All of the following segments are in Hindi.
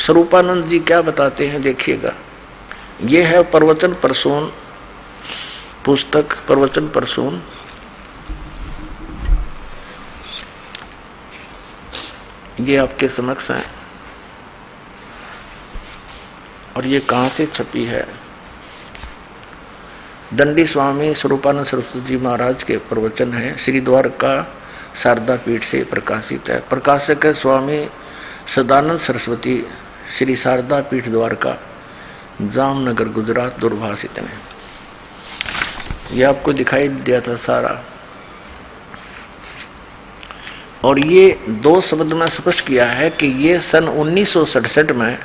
स्वरूपानंद जी क्या बताते हैं देखिएगा। ये है प्रवचन प्रसून पुस्तक, प्रवचन प्रसून। ये आपके समक्ष है और ये कहाँ से छपी है? दंडी स्वामी स्वरूपानंद सरस्वती जी महाराज के प्रवचन है, श्री द्वारका शारदा पीठ से प्रकाशित है। प्रकाशक है स्वामी सदानंद सरस्वती, श्री शारदा पीठ द्वारका, जामनगर गुजरात, दूरभाषित में। ये आपको दिखाई दिया था सारा। और ये दो शब्द में स्पष्ट किया है कि ये सन 1967 में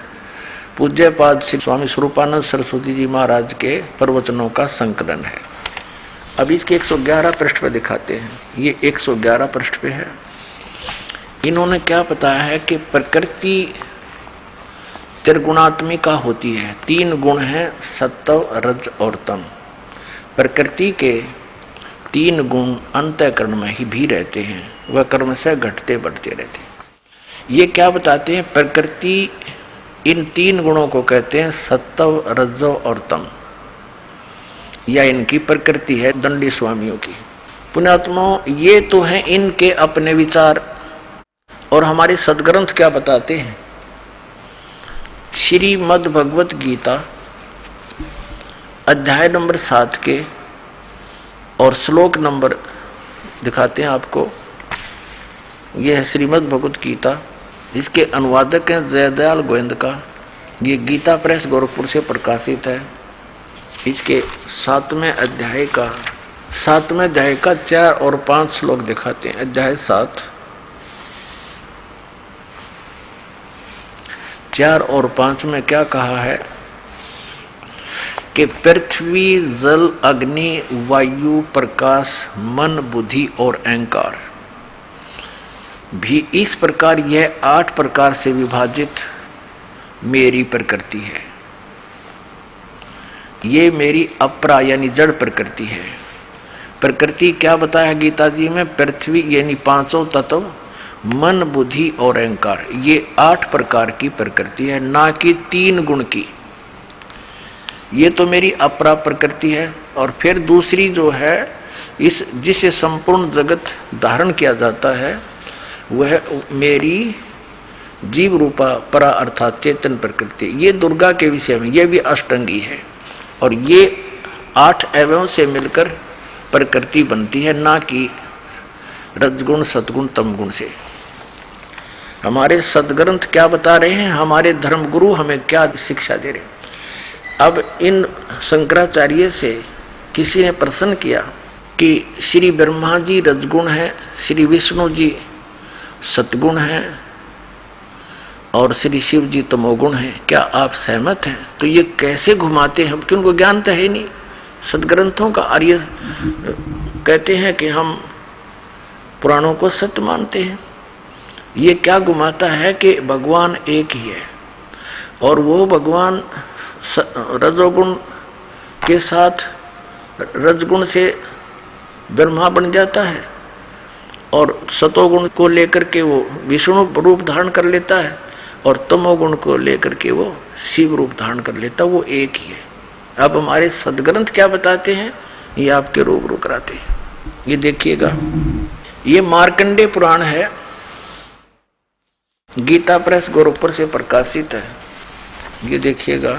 पूज्यपाद श्री स्वामी स्वरूपानंद सरस्वती जी महाराज के प्रवचनों का संकलन है। अब इसके 111 पृष्ठ पे दिखाते हैं। ये 111 पृष्ठ पे है। इन्होंने क्या बताया है कि प्रकृति त्रिगुणात्मिका होती है। 3 गुण हैं, सत्व, रज और तम। प्रकृति के 3 गुण अंतःकरण में ही भी रहते हैं, वह कर्म से घटते बढ़ते रहते हैं। ये क्या बताते हैं? प्रकृति इन 3 गुणों को कहते हैं सत्व, रजो और तम, या इनकी प्रकृति है दंडी स्वामियों की। पुण्यात्माओं, ये तो हैं इनके अपने विचार। और हमारे सदग्रंथ क्या बताते हैं? श्रीमद् भगवत गीता अध्याय नंबर 7 के और श्लोक नंबर दिखाते हैं आपको। यह है श्रीमद् भगवत गीता, इसके अनुवादक हैं जयदयाल गोविंद का। ये गीता प्रेस गोरखपुर से प्रकाशित है। इसके 7वें अध्याय का 4 और 5 श्लोक दिखाते हैं। अध्याय 7 4 और 5 में क्या कहा है कि पृथ्वी, जल, अग्नि, वायु, प्रकाश, मन, बुद्धि और अहंकार भी इस प्रकार यह 8 प्रकार से विभाजित मेरी प्रकृति है। ये मेरी अपरा यानी जड़ प्रकृति है। प्रकृति क्या बताया गीता जी में? पृथ्वी यानी 5 तत्व, मन, बुद्धि और अहंकार, ये 8 प्रकार की प्रकृति है, ना कि 3 गुण की। ये तो मेरी अपरा प्रकृति है। और फिर दूसरी जो है, इस जिसे संपूर्ण जगत धारण किया जाता है, वह मेरी जीव रूपा परा अर्थात चेतन प्रकृति। ये दुर्गा के विषय में, यह भी अष्टंगी है। और ये 8 अवयवों से मिलकर प्रकृति बनती है, ना कि रजगुण, सतगुण, तमगुण से। हमारे सदग्रंथ क्या बता रहे हैं? हमारे धर्मगुरु हमें क्या शिक्षा दे रहे हैं? अब इन शंकराचार्य से किसी ने प्रश्न किया कि श्री ब्रह्मा जी रजगुण है, श्री विष्णु जी सतगुण है और श्री शिव जी तमोगुण है, क्या आप सहमत हैं? तो ये कैसे घुमाते हैं, क्योंकि उनको ज्ञान तो है नहीं सदग्रंथों का। और ये कहते हैं कि हम पुराणों को सत्य मानते हैं। ये क्या घुमाता है कि भगवान एक ही है और वो भगवान रजोगुण के साथ रजगुण से ब्रह्मा बन जाता है और सतोगुण को लेकर के वो विष्णु रूप धारण कर लेता है और तमोगुण को लेकर के वो शिव रूप धारण कर लेता है। वो एक ही है। अब हमारे सदग्रंथ क्या बताते हैं, ये आपके रूबरू कराते हैं। ये देखिएगा, ये मार्कंडेय पुराण है, गीता प्रेस गोरखपुर से प्रकाशित है। ये देखिएगा,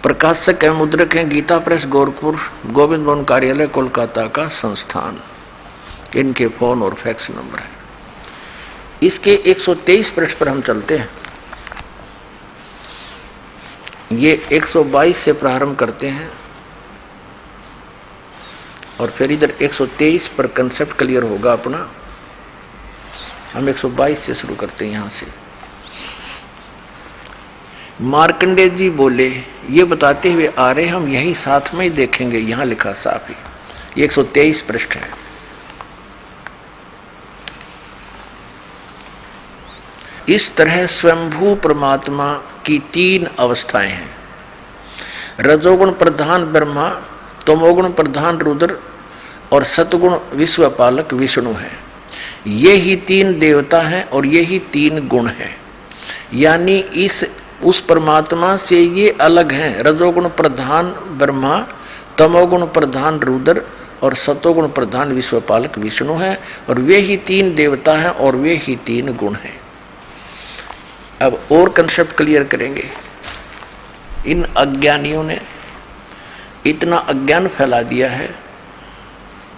प्रकाशक एवं मुद्रक हैं गीता प्रेस गोरखपुर, गोविंद भवन कार्यालय कोलकाता का संस्थान। इनके फोन और फैक्स नंबर है। इसके 123 पृष्ठ पर हम चलते हैं। ये 122 से प्रारंभ करते हैं और फिर इधर 123 पर कंसेप्ट क्लियर होगा अपना। हम 122 से शुरू करते हैं। यहाँ से मार्कंडेय जी बोले, ये बताते हुए आ रहे, हम यही साथ में ही देखेंगे, यहाँ लिखा साफ ही। ये 123 पृष्ठ है। इस तरह स्वयंभू परमात्मा की 3 अवस्थाएं हैं। रजोगुण प्रधान ब्रह्मा, तमोगुण प्रधान रुद्र और सतगुण विश्वपालक विष्णु है। ये ही 3 देवता हैं और ये ही 3 गुण हैं। यानी इस उस परमात्मा से ये अलग हैं। रजोगुण प्रधान ब्रह्मा, तमोगुण प्रधान रुद्र और सतोगुण प्रधान विश्वपालक विष्णु हैं, और वे ही तीन देवता हैं और वे ही तीन गुण हैं। अब और कंसेप्ट क्लियर करेंगे। इन अज्ञानियों ने इतना अज्ञान फैला दिया है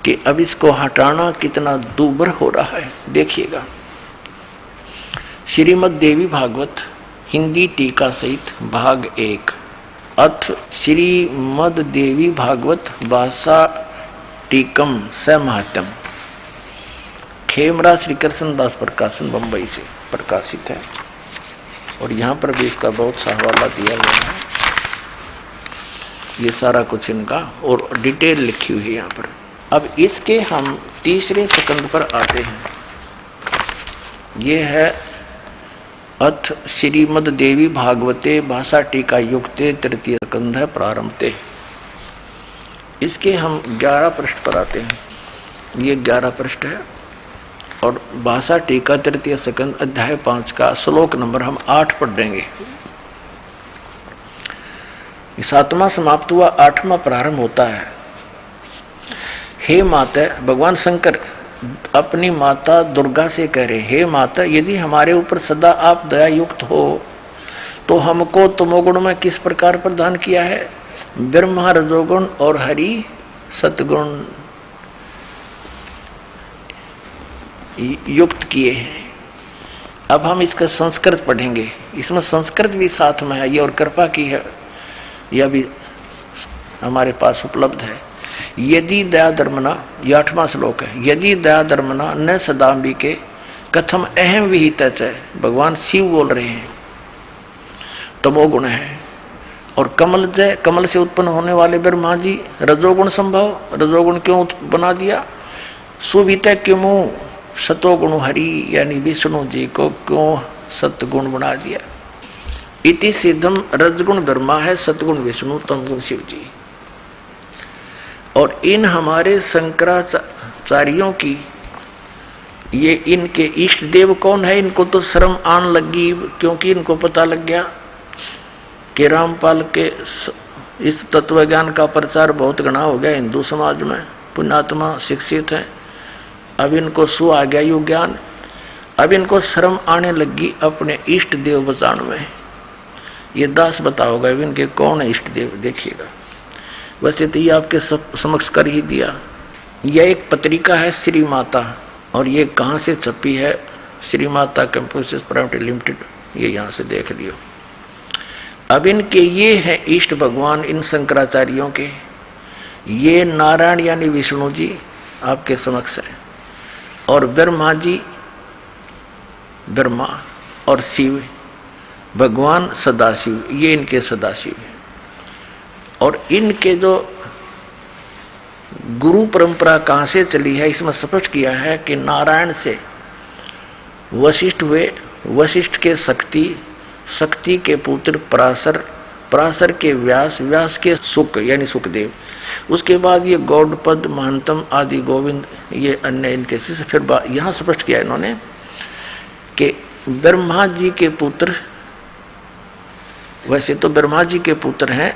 कि अब इसको हटाना कितना दूभर हो रहा है, देखिएगा। श्रीमद् देवी भागवत हिंदी टीका सहित भाग 1 अथ श्रीमद् देवी भागवत भाषा टीकम समहात्म, खेमरा श्री कृष्णदास प्रकाशन बंबई से प्रकाशित है, और यहाँ पर भी इसका बहुत सा हवाला दिया गया है। ये सारा कुछ इनका और डिटेल लिखी हुई है यहाँ पर। अब इसके हम तीसरे स्कंद पर आते हैं। ये है अथ श्रीमद् देवी भागवते भाषा टीका युक्ते तृतीय स्कंध है प्रारंभते। इसके हम 11 पृष्ठ पर आते हैं। ये 11 पृष्ठ है और भाषा टीका तृतीय स्कंद अध्याय 5 का श्लोक नंबर हम 8 पढ़ देंगे। 7वां समाप्त हुआ, 8वां प्रारंभ होता है। हे माता, भगवान शंकर अपनी माता दुर्गा से कह रहे, हे माता, यदि हमारे ऊपर सदा आप दया युक्त हो तो हमको तमोगुण में किस प्रकार प्रदान किया है? ब्रह्मा रजोगुण और हरि सतगुण युक्त किए हैं। अब हम इसका संस्कृत पढ़ेंगे। इसमें संस्कृत भी साथ में है, ये और कृपा की है, यह भी हमारे पास उपलब्ध है। यदि दया धर्मना, यह 8वां श्लोक है। यदि दया धर्मना न सदाम्बिके कथम अहम विहित है। भगवान शिव बोल रहे हैं, तमोगुण है। और कमल जय, कमल से उत्पन्न होने वाले ब्रह्मा जी रजोगुण संभव, रजोगुण क्यों बना दिया? सुवित क्यों सतोगुण हरि यानी विष्णु जी को क्यों सतगुण बना दिया? इति सिद्धम रजगुण ब्रह्मा है, सतगुण विष्णु, तमगुण शिव जी। और इन हमारे शंकराचार्यों की ये इनके इष्ट देव कौन है? इनको तो शर्म आन लगी, क्योंकि इनको पता लग गया कि रामपाल के इस तत्व ज्ञान का प्रचार बहुत घना हो गया हिंदू समाज में, पुण्यात्मा शिक्षित हैं। अब इनको सु आ गया यु ज्ञान, अब इनको शर्म आने लगी अपने इष्ट देव बचाने में। ये दास बताओगे अब इनके कौन है इष्ट देव, देखिएगा। वैसे तो ये आपके समक्ष कर ही दिया। यह एक पत्रिका है श्री माता, और ये कहाँ से छपी है? Shri Mata computers private limited, ये यहाँ से देख लियो। अब इनके ये हैं इष्ट भगवान इन शंकराचार्यों के। ये नारायण यानी विष्णु जी आपके समक्ष है, और ब्रह्मा जी ब्रह्मा, और शिव भगवान सदाशिव, ये इनके सदाशिव है। और इनके जो गुरु परंपरा कहाँ से चली है, इसमें स्पष्ट किया है कि नारायण से वशिष्ठ हुए, वशिष्ठ के शक्ति, शक्ति के पुत्र पराशर, पराशर के व्यास, व्यास के सुक यानी सुखदेव, उसके बाद ये गौड़पद महंतम आदि गोविंद, ये अन्य इनके शिष्य। फिर यहाँ स्पष्ट किया इन्होंने कि ब्रह्मा जी के पुत्र, वैसे तो ब्रह्मा जी के पुत्र हैं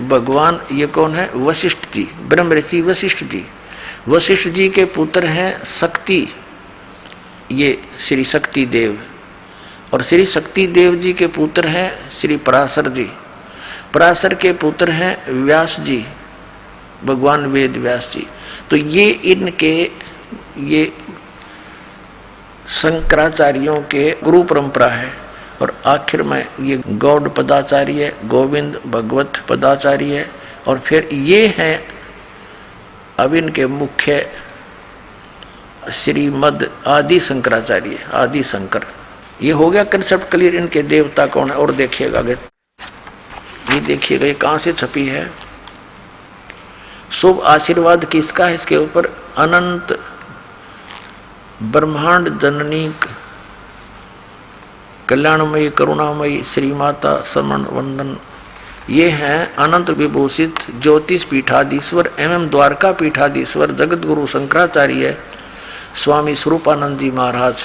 भगवान, ये कौन है? वशिष्ठ जी, ब्रह्म ऋषि वशिष्ठ जी। वशिष्ठ जी के पुत्र हैं शक्ति, ये श्री शक्ति देव, और श्री शक्ति देव जी के पुत्र हैं श्री पराशर जी। पराशर के पुत्र हैं व्यास जी, भगवान वेद व्यास जी। तो ये इनके ये शंकराचार्यों के गुरु परंपरा है। और आखिर में ये गौड़ पदाचार्य, गोविंद भगवत पदाचार्य, और फिर ये हैं अब इनके मुख्य श्रीमद आदि शंकराचार्य, आदि शंकर। ये हो गया कंसेप्ट क्लियर। इनके देवता कौन है? और देखिएगा आगे, ये देखिएगा ये कहाँ से छपी है। शुभ आशीर्वाद किसका है इसके ऊपर? अनंत ब्रह्मांड जननी कल्याणमयी करुणामयी श्री माता समन वंदन। ये हैं अनंत विभूषित ज्योतिष पीठाधीश्वर एवं द्वारका पीठाधीश्वर जगत गुरु शंकराचार्य स्वामी स्वरूपानंद जी महाराज।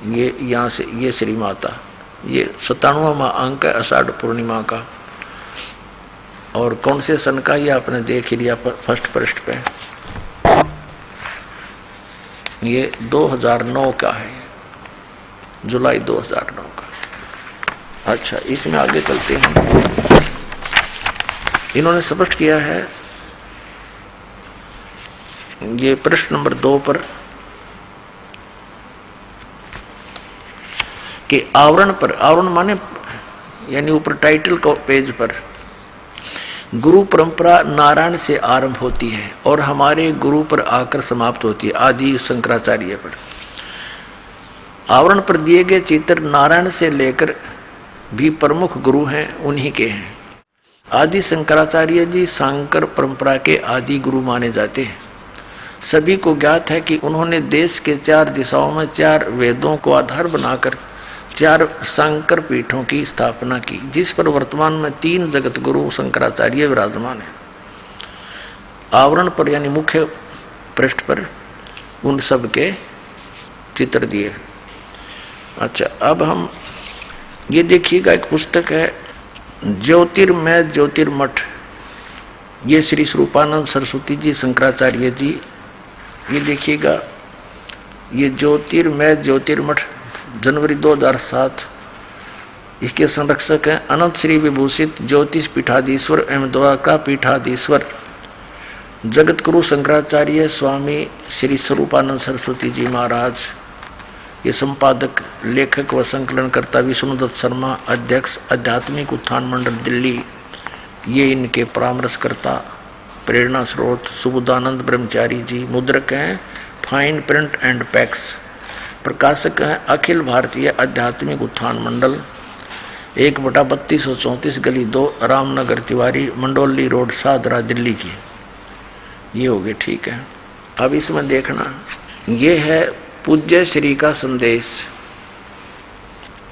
ये यहाँ से ये श्री माता, ये 97वां अंक है आषाढ़ पूर्णिमा का। और कौन से सन का, ये आपने देख ही लिया फर्स्ट पृष्ठ पे, ये 2009 का है, जुलाई 2009 का। अच्छा, इसमें आगे चलते हैं। इन्होंने स्पष्ट किया है ये प्रश्न नंबर 2 पर कि आवरण पर, आवरण माने यानी ऊपर टाइटल को पेज पर, गुरु परंपरा नारायण से आरंभ होती है और हमारे गुरु पर आकर समाप्त होती है, आदि शंकराचार्य पर। आवरण पर दिए गए चित्र नारायण से लेकर भी प्रमुख गुरु हैं, उन्हीं के हैं। आदि शंकराचार्य जी शांकर परंपरा के आदि गुरु माने जाते हैं। सभी को ज्ञात है कि उन्होंने देश के 4 दिशाओं में 4 वेदों को आधार बनाकर 4 शांकर पीठों की स्थापना की, जिस पर वर्तमान में 3 जगत गुरु शंकराचार्य विराजमान हैं। आवरण पर यानी मुख्य पृष्ठ पर उन सब के चित्र दिए। अच्छा, अब हम ये देखिएगा, एक पुस्तक है ज्योतिर्मय ज्योतिर्मठ, ये श्री स्वरूपानंद सरस्वती जी शंकराचार्य जी, ये देखिएगा, ये ज्योतिर्मय ज्योतिर्मठ जनवरी 2007। इसके संरक्षक हैं अनंत श्री विभूषित ज्योतिष पीठाधीश्वर एवं द्वारका पीठाधीश्वर जगत गुरु शंकराचार्य स्वामी श्री स्वरूपानंद सरस्वती जी महाराज। ये संपादक, लेखक व संकलनकर्ता विष्णुदत्त शर्मा, अध्यक्ष आध्यात्मिक उत्थान मंडल दिल्ली। ये इनके परामर्शकर्ता, प्रेरणा स्रोत सुबुदानंद ब्रह्मचारी जी। मुद्रक हैं फाइन प्रिंट एंड पैक्स। प्रकाशक हैं अखिल भारतीय आध्यात्मिक उत्थान मंडल, 1/3234 गली 2 रामनगर तिवारी, मंडोली रोड, सादरा, दिल्ली की। ये हो गए, ठीक है। अब इसमें देखना, ये है पूज्य श्री का संदेश,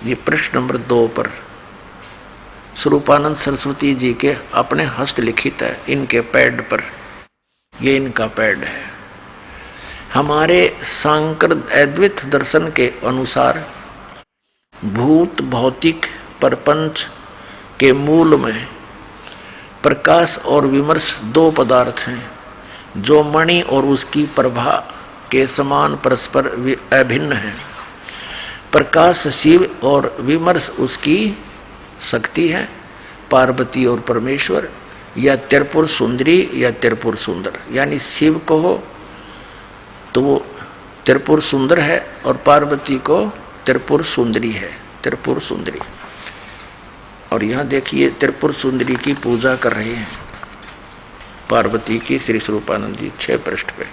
ये प्रश्न नंबर 2 पर स्वरूपानंद सरस्वती जी के अपने हस्त लिखित है, इनके पैड पर, ये इनका पैड है। हमारे शांकर अद्वैत दर्शन के अनुसार भूत भौतिक प्रपंच के मूल में प्रकाश और विमर्श 2 पदार्थ हैं, जो मणि और उसकी प्रभा के समान परस्पर अभिन्न है। प्रकाश शिव और विमर्श उसकी शक्ति है, पार्वती और परमेश्वर, या त्रिपुर सुंदरी या त्रिपुर सुंदर। यानी शिव को हो तो वो त्रिपुर सुंदर है और पार्वती को त्रिपुर सुंदरी है, त्रिपुर सुंदरी। और यहाँ देखिए त्रिपुर सुंदरी की पूजा कर रहे हैं पार्वती की श्री स्वरूपानंद जी, 6 पृष्ठ पे।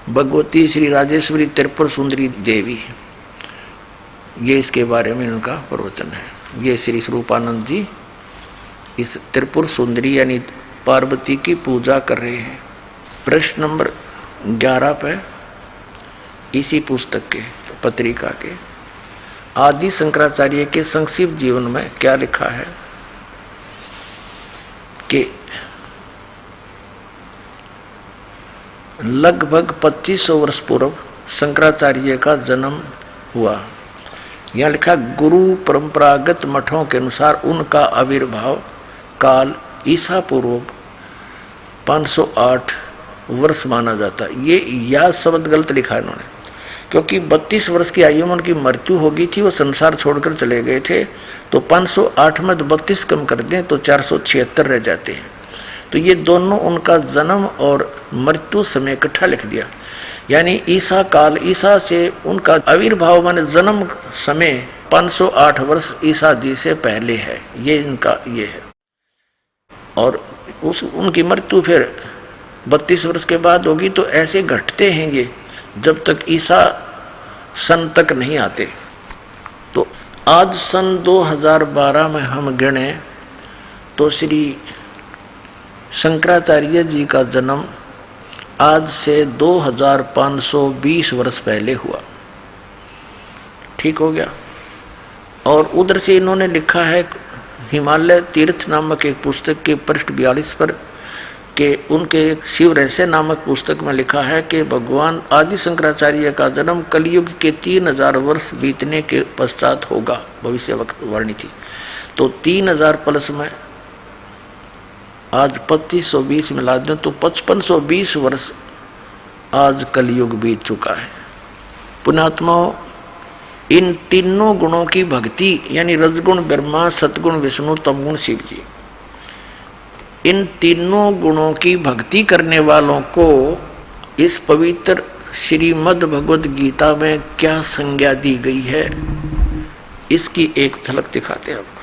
भगवती श्री राजेश्वरी त्रिपुर सुंदरी देवी, ये इसके बारे में इनका प्रवचन है। ये श्री स्वरूपानंद जी इस त्रिपुर सुंदरी यानी पार्वती की पूजा कर रहे हैं। प्रश्न नंबर 11 पे इसी पुस्तक के पत्रिका के आदि शंकराचार्य के संक्षिप्त जीवन में क्या लिखा है कि लगभग 2500 वर्ष पूर्व शंकराचार्य का जन्म हुआ। यहाँ लिखा, गुरु परंपरागत मठों के अनुसार उनका आविर्भाव काल ईसा पूर्व 508 वर्ष माना जाता। ये या शब्द गलत लिखा इन्होंने, क्योंकि 32 वर्ष की आयु में उनकी मृत्यु हो गई थी, वो संसार छोड़कर चले गए थे। तो 508 में 32 कम कर दें तो 476 रह जाते हैं। तो ये दोनों उनका जन्म और मृत्यु समय इकट्ठा लिख दिया। यानी ईसा काल, ईसा से उनका आविर्भाव माने जन्म समय 508 वर्ष ईसा जी से पहले है, ये इनका ये है। और उनकी मृत्यु फिर 32 वर्ष के बाद होगी। तो ऐसे घटते हैं ये जब तक ईसा सन तक नहीं आते। तो आज सन 2012 में हम गिने तो श्री शंकराचार्य जी का जन्म आज से 2520 वर्ष पहले हुआ। ठीक हो गया। और उधर से इन्होंने लिखा है हिमालय तीर्थ नामक एक पुस्तक के पृष्ठ 42 पर कि उनके शिव रहस्य नामक पुस्तक में लिखा है कि भगवान आदि शंकराचार्य का जन्म कलयुग के 3000 वर्ष बीतने के पश्चात होगा, भविष्य वक्त वाणी थी। तो 3000 प्लस में आज 2520 मिला दें तो 5520 वर्ष आज कलयुग बीत चुका है। पुण्यात्माओं, इन तीनों गुणों की भक्ति यानी रजगुण ब्रह्मा, सतगुण विष्णु, तमगुण शिव जी, इन तीनों गुणों की भक्ति करने वालों को इस पवित्र श्रीमद् भगवद गीता में क्या संज्ञा दी गई है, इसकी एक झलक दिखाते हैं आपको।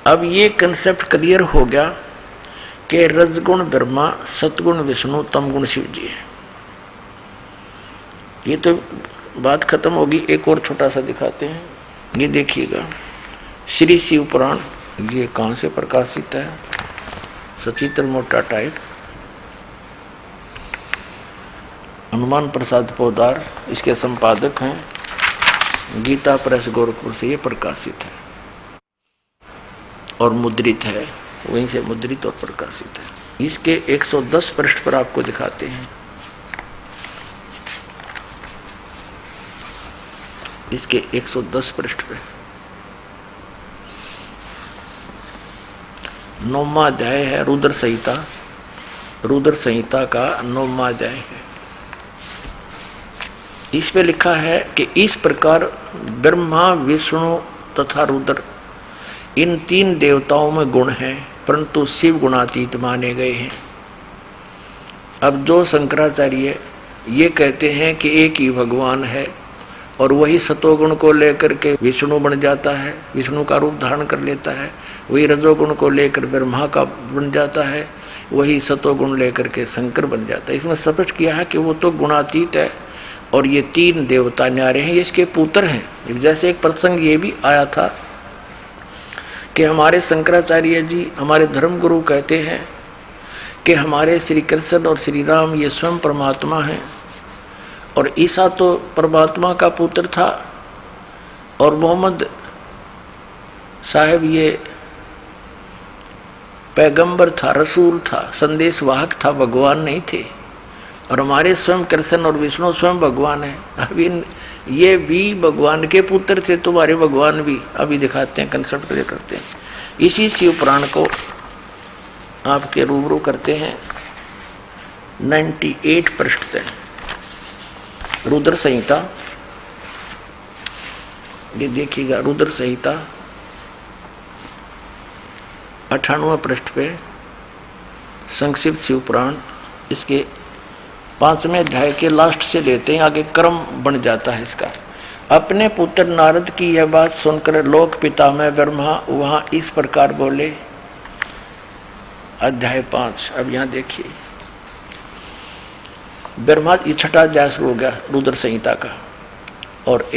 अब ये कंसेप्ट क्लियर हो गया कि रजगुण ब्रह्मा, सतगुण विष्णु, तमगुण शिव जी है। ये तो बात खत्म होगी। एक और छोटा सा दिखाते हैं, ये देखिएगा श्री शिव पुराण, ये कहाँ से प्रकाशित है, सचित्र मोटा टाइप, हनुमान प्रसाद पोदार इसके संपादक हैं, गीता प्रेस गोरखपुर से ये प्रकाशित है और मुद्रित है, वहीं से मुद्रित और प्रकाशित है। इसके 110 पृष्ठ पर आपको दिखाते हैं, इसके 110 पृष्ठ पे 9वां अध्याय है, रुद्र संहिता, रुद्र संहिता का 9वां अध्याय है। इस पे लिखा है कि इस प्रकार ब्रह्मा, विष्णु तथा रुद्र इन 3 देवताओं में गुण हैं, परंतु शिव गुणातीत माने गए हैं। अब जो शंकराचार्य ये कहते हैं कि एक ही भगवान है और वही सतोगुण को लेकर के विष्णु बन जाता है, विष्णु का रूप धारण कर लेता है, वही रजोगुण को लेकर ब्रह्मा का बन जाता है, वही सतोगुण लेकर के शंकर बन जाता है। इसमें स्पष्ट किया है कि वो तो गुणातीत है और ये 3 देवता न्यारे हैं, ये इसके पुत्र हैं। जैसे एक प्रसंग ये भी आया था कि हमारे शंकराचार्य जी, हमारे धर्मगुरु कहते हैं कि हमारे श्री कृष्ण और श्री राम ये स्वयं परमात्मा हैं और ईसा तो परमात्मा का पुत्र था और मोहम्मद साहब ये पैगंबर था, रसूल था, संदेश वाहक था, भगवान नहीं थे। और हमारे स्वयं कृष्ण और विष्णु स्वयं भगवान है। अभी ये भी भगवान के पुत्र थे, तुम्हारे भगवान भी। अभी दिखाते हैं, कंसेप्ट क्लियर करते हैं। इसी शिव पुराण को आपके रूबरू करते हैं 98 पृष्ठ तक, रुद्र संहिता। ये देखिएगा, रुद्र संहिता 98 पृष्ठ पे संक्षिप्त शिव पुराण, इसके 5वें अध्याय के लास्ट से लेते हैं, आगे क्रम बन जाता है इसका। अपने पुत्र नारद की यह बात सुनकर लोक पिता में ब्रह्मा वहां इस प्रकार बोले। अध्याय 5, अब यहां देखिए, ब्रह्मा, ये 6ठा अध्याय शुरू हो गया रुद्र संहिता का और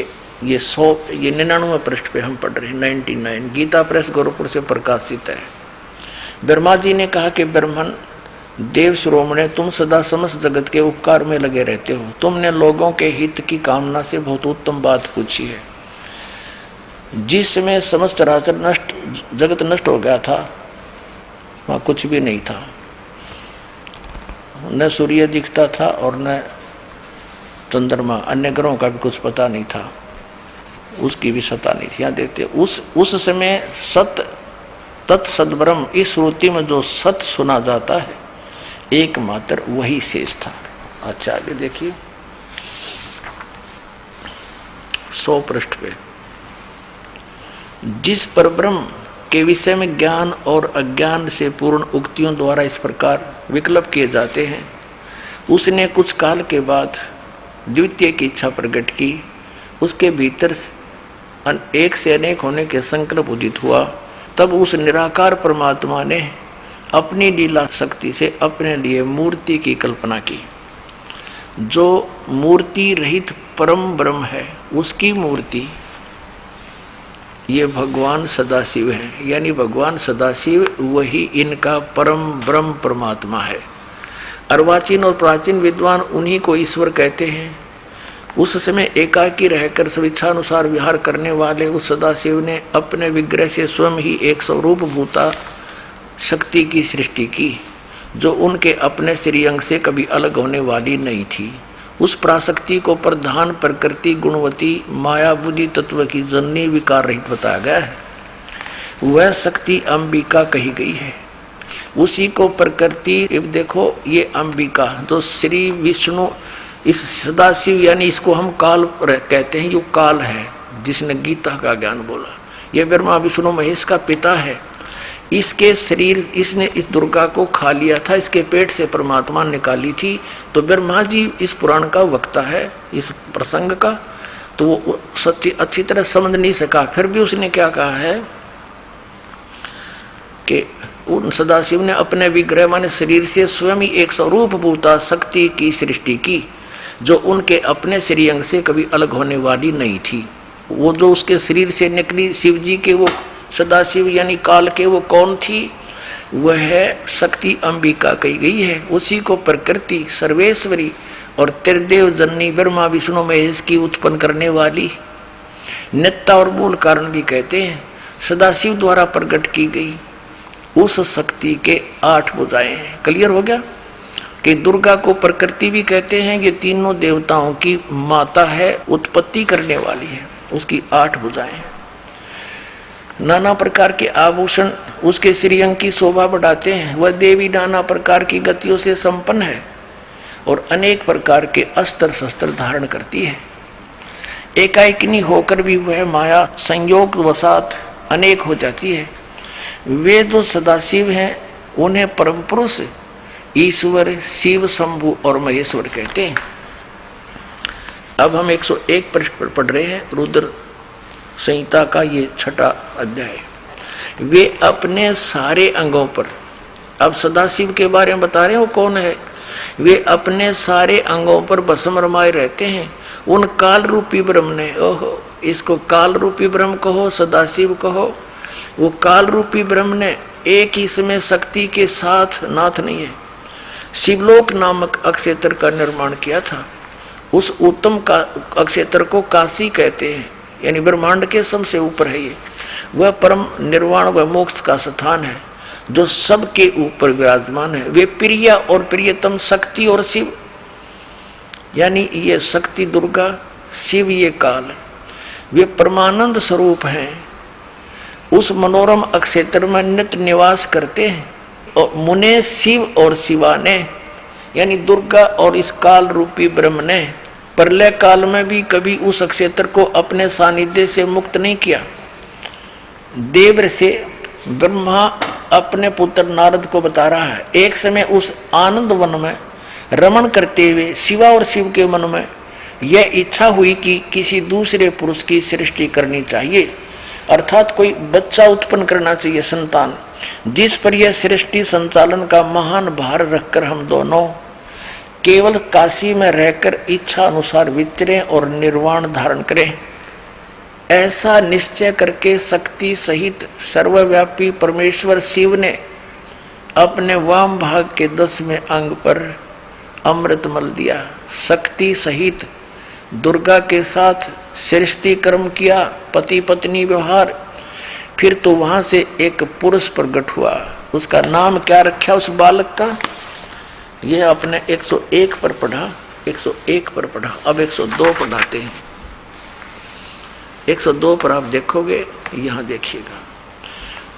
ये 99 पृष्ठ पे हम पढ़ रहे हैं, 99, गीता प्रेस गोरखपुर से प्रकाशित है। ब्रह्मा जी ने कहा कि ब्राह्मण देव श्रोमणे, तुम सदा समस्त जगत के उपकार में लगे रहते हो। तुमने लोगों के हित की कामना से बहुत उत्तम बात पूछी है। जिसमें समस्त जगत नष्ट हो गया था, वहाँ कुछ भी नहीं था, न सूर्य दिखता था और न चंद्रमा, अन्य ग्रहों का भी कुछ पता नहीं था, उसकी भी सत्ता नहीं थी। यहाँ देखते उस समय सत तत्सद्ब्रह्म, इस श्रुति में जो सत सुना जाता है एकमात्र वही शेष था। अच्छा आगे देखिए 100 पृष्ठ पे, जिस परब्रह्म के विषय में ज्ञान और अज्ञान से पूर्ण उक्तियों द्वारा इस प्रकार विकल्प किए जाते हैं, उसने कुछ काल के बाद द्वितीय की इच्छा प्रकट की। उसके भीतर एक से अनेक होने के संकल्प उदित हुआ। तब उस निराकार परमात्मा ने अपनी लीला शक्ति से अपने लिए मूर्ति की कल्पना की। जो मूर्ति रहित परम ब्रह्म है, उसकी मूर्ति ये भगवान सदाशिव है। यानी भगवान सदाशिव वही इनका परम ब्रह्म परमात्मा है। अर्वाचीन और प्राचीन विद्वान उन्हीं को ईश्वर कहते हैं। उस समय एकाकी रहकर स्वेच्छानुसार विहार करने वाले उस सदाशिव ने अपने विग्रह से स्वयं ही एक स्वरूप भूता शक्ति की सृष्टि की। जो उनके अपने श्रीअंग से कभी अलग होने वाली नहीं थी। उस पराशक्ति को प्रधान प्रकृति गुणवती माया बुद्धि तत्व की जननी विकार रहित बताया गया है। वह शक्ति अंबिका कही गई है। उसी को प्रकृति, अब देखो ये अंबिका जो श्री विष्णु, इस सदाशिव यानी इसको हम काल कहते हैं, ये काल है जिसने गीता का ज्ञान बोला। यह ब्रह्मा विष्णु महेश का पिता है। इसके शरीर, इसने इस दुर्गा को खा लिया था, इसके पेट से परमात्मा निकाली थी। तो ब्रह्मा जी इस पुराण का वक्ता है इस प्रसंग का, तो वो सच्ची अच्छी तरह समझ नहीं सका। फिर भी उसने क्या कहा है कि उन सदाशिव ने अपने विग्रह माने शरीर से स्वयं ही एक स्वरूप भूता शक्ति की सृष्टि की, जो उनके अपने श्रीअंग से कभी अलग होने वाली नहीं थी। वो जो उसके शरीर से निकली शिव जी के, वो सदाशिव यानी काल के, वो कौन थी? वह शक्ति अंबिका कही गई है। उसी को प्रकृति सर्वेश्वरी और त्रिदेव जननी ब्रह्मा विष्णु महेश की उत्पन्न करने वाली नित्ता और मूल कारण भी कहते हैं। सदाशिव द्वारा प्रकट की गई उस शक्ति के 8 भुजाएं हैं। क्लियर हो गया कि दुर्गा को प्रकृति भी कहते हैं। ये तीनों देवताओं की माता है, उत्पत्ति करने वाली है। उसकी 8 भुजाएं, नाना प्रकार के आभूषण उसके श्रीअंग की शोभा बढ़ाते हैं। वह देवी नाना प्रकार की गतियों से संपन्न है और अनेक प्रकार के अस्त्र शस्त्र धारण करती है। एकाएकिनी होकर भी वह माया संयोग वसात अनेक हो जाती है। वे जो सदाशिव हैं उन्हें परम पुरुष ईश्वर, शिव, शंभु और महेश्वर कहते हैं। अब हम 101 पृष्ठ पर पढ़ रहे हैं, रुद्र संहिता का ये 6वां अध्याय। वे अपने सारे अंगों पर, अब सदाशिव के बारे में बता रहे हैं वो कौन है। वे अपने सारे अंगों पर भस्म रमाए रहते हैं। उन काल रूपी ब्रह्म ने, ओहो, इसको काल रूपी ब्रह्म कहो, सदाशिव कहो, वो काल रूपी ब्रह्म ने एक ही समय शक्ति के साथ नाथ नहीं है, शिवलोक नामक अक्षेत्र का निर्माण किया था। उस उत्तम का अक्षेत्र को काशी कहते हैं, यानी ब्रह्मांड के सबसे ऊपर है ये। वह परम निर्वाण व मोक्ष का स्थान है जो सबके ऊपर विराजमान है। वे प्रिय और प्रियतम शक्ति और शिव, यानी ये शक्ति दुर्गा, शिव ये काल, वे परमानंद स्वरूप हैं। उस मनोरम अक्षेत्र में नित्य निवास करते हैं। और मुने शिव और शिवा ने, यानी दुर्गा और इस काल रूपी ब्रह्म ने प्रलय काल में भी कभी उस अक्षेत्र को अपने सानिध्य से मुक्त नहीं किया। देव से ब्रह्मा अपने पुत्र नारद को बता रहा है, एक समय उस आनंद वन में रमण करते हुए शिवा और शिव के मन में यह इच्छा हुई कि किसी दूसरे पुरुष की सृष्टि करनी चाहिए, अर्थात कोई बच्चा उत्पन्न करना चाहिए, संतान, जिस पर यह सृष्टि संचालन का महान भार रखकर हम दोनों केवल काशी में रहकर इच्छा अनुसार विचरें और निर्वाण धारण करें। ऐसा निश्चय करके शक्ति सहित सर्वव्यापी परमेश्वर शिव ने अपने वाम भाग के 10वें अंग पर अमृत मल दिया। शक्ति सहित दुर्गा के साथ सृष्टि कर्म किया, पति पत्नी व्यवहार। फिर तो वहां से एक पुरुष प्रकट हुआ। उसका नाम क्या रखा उस बालक का? यह अपने 101 पर पढ़ा, 101 पर पढ़ा। अब 102 पढ़ाते हैं। 102 पर आप देखोगे, यहां देखिएगा।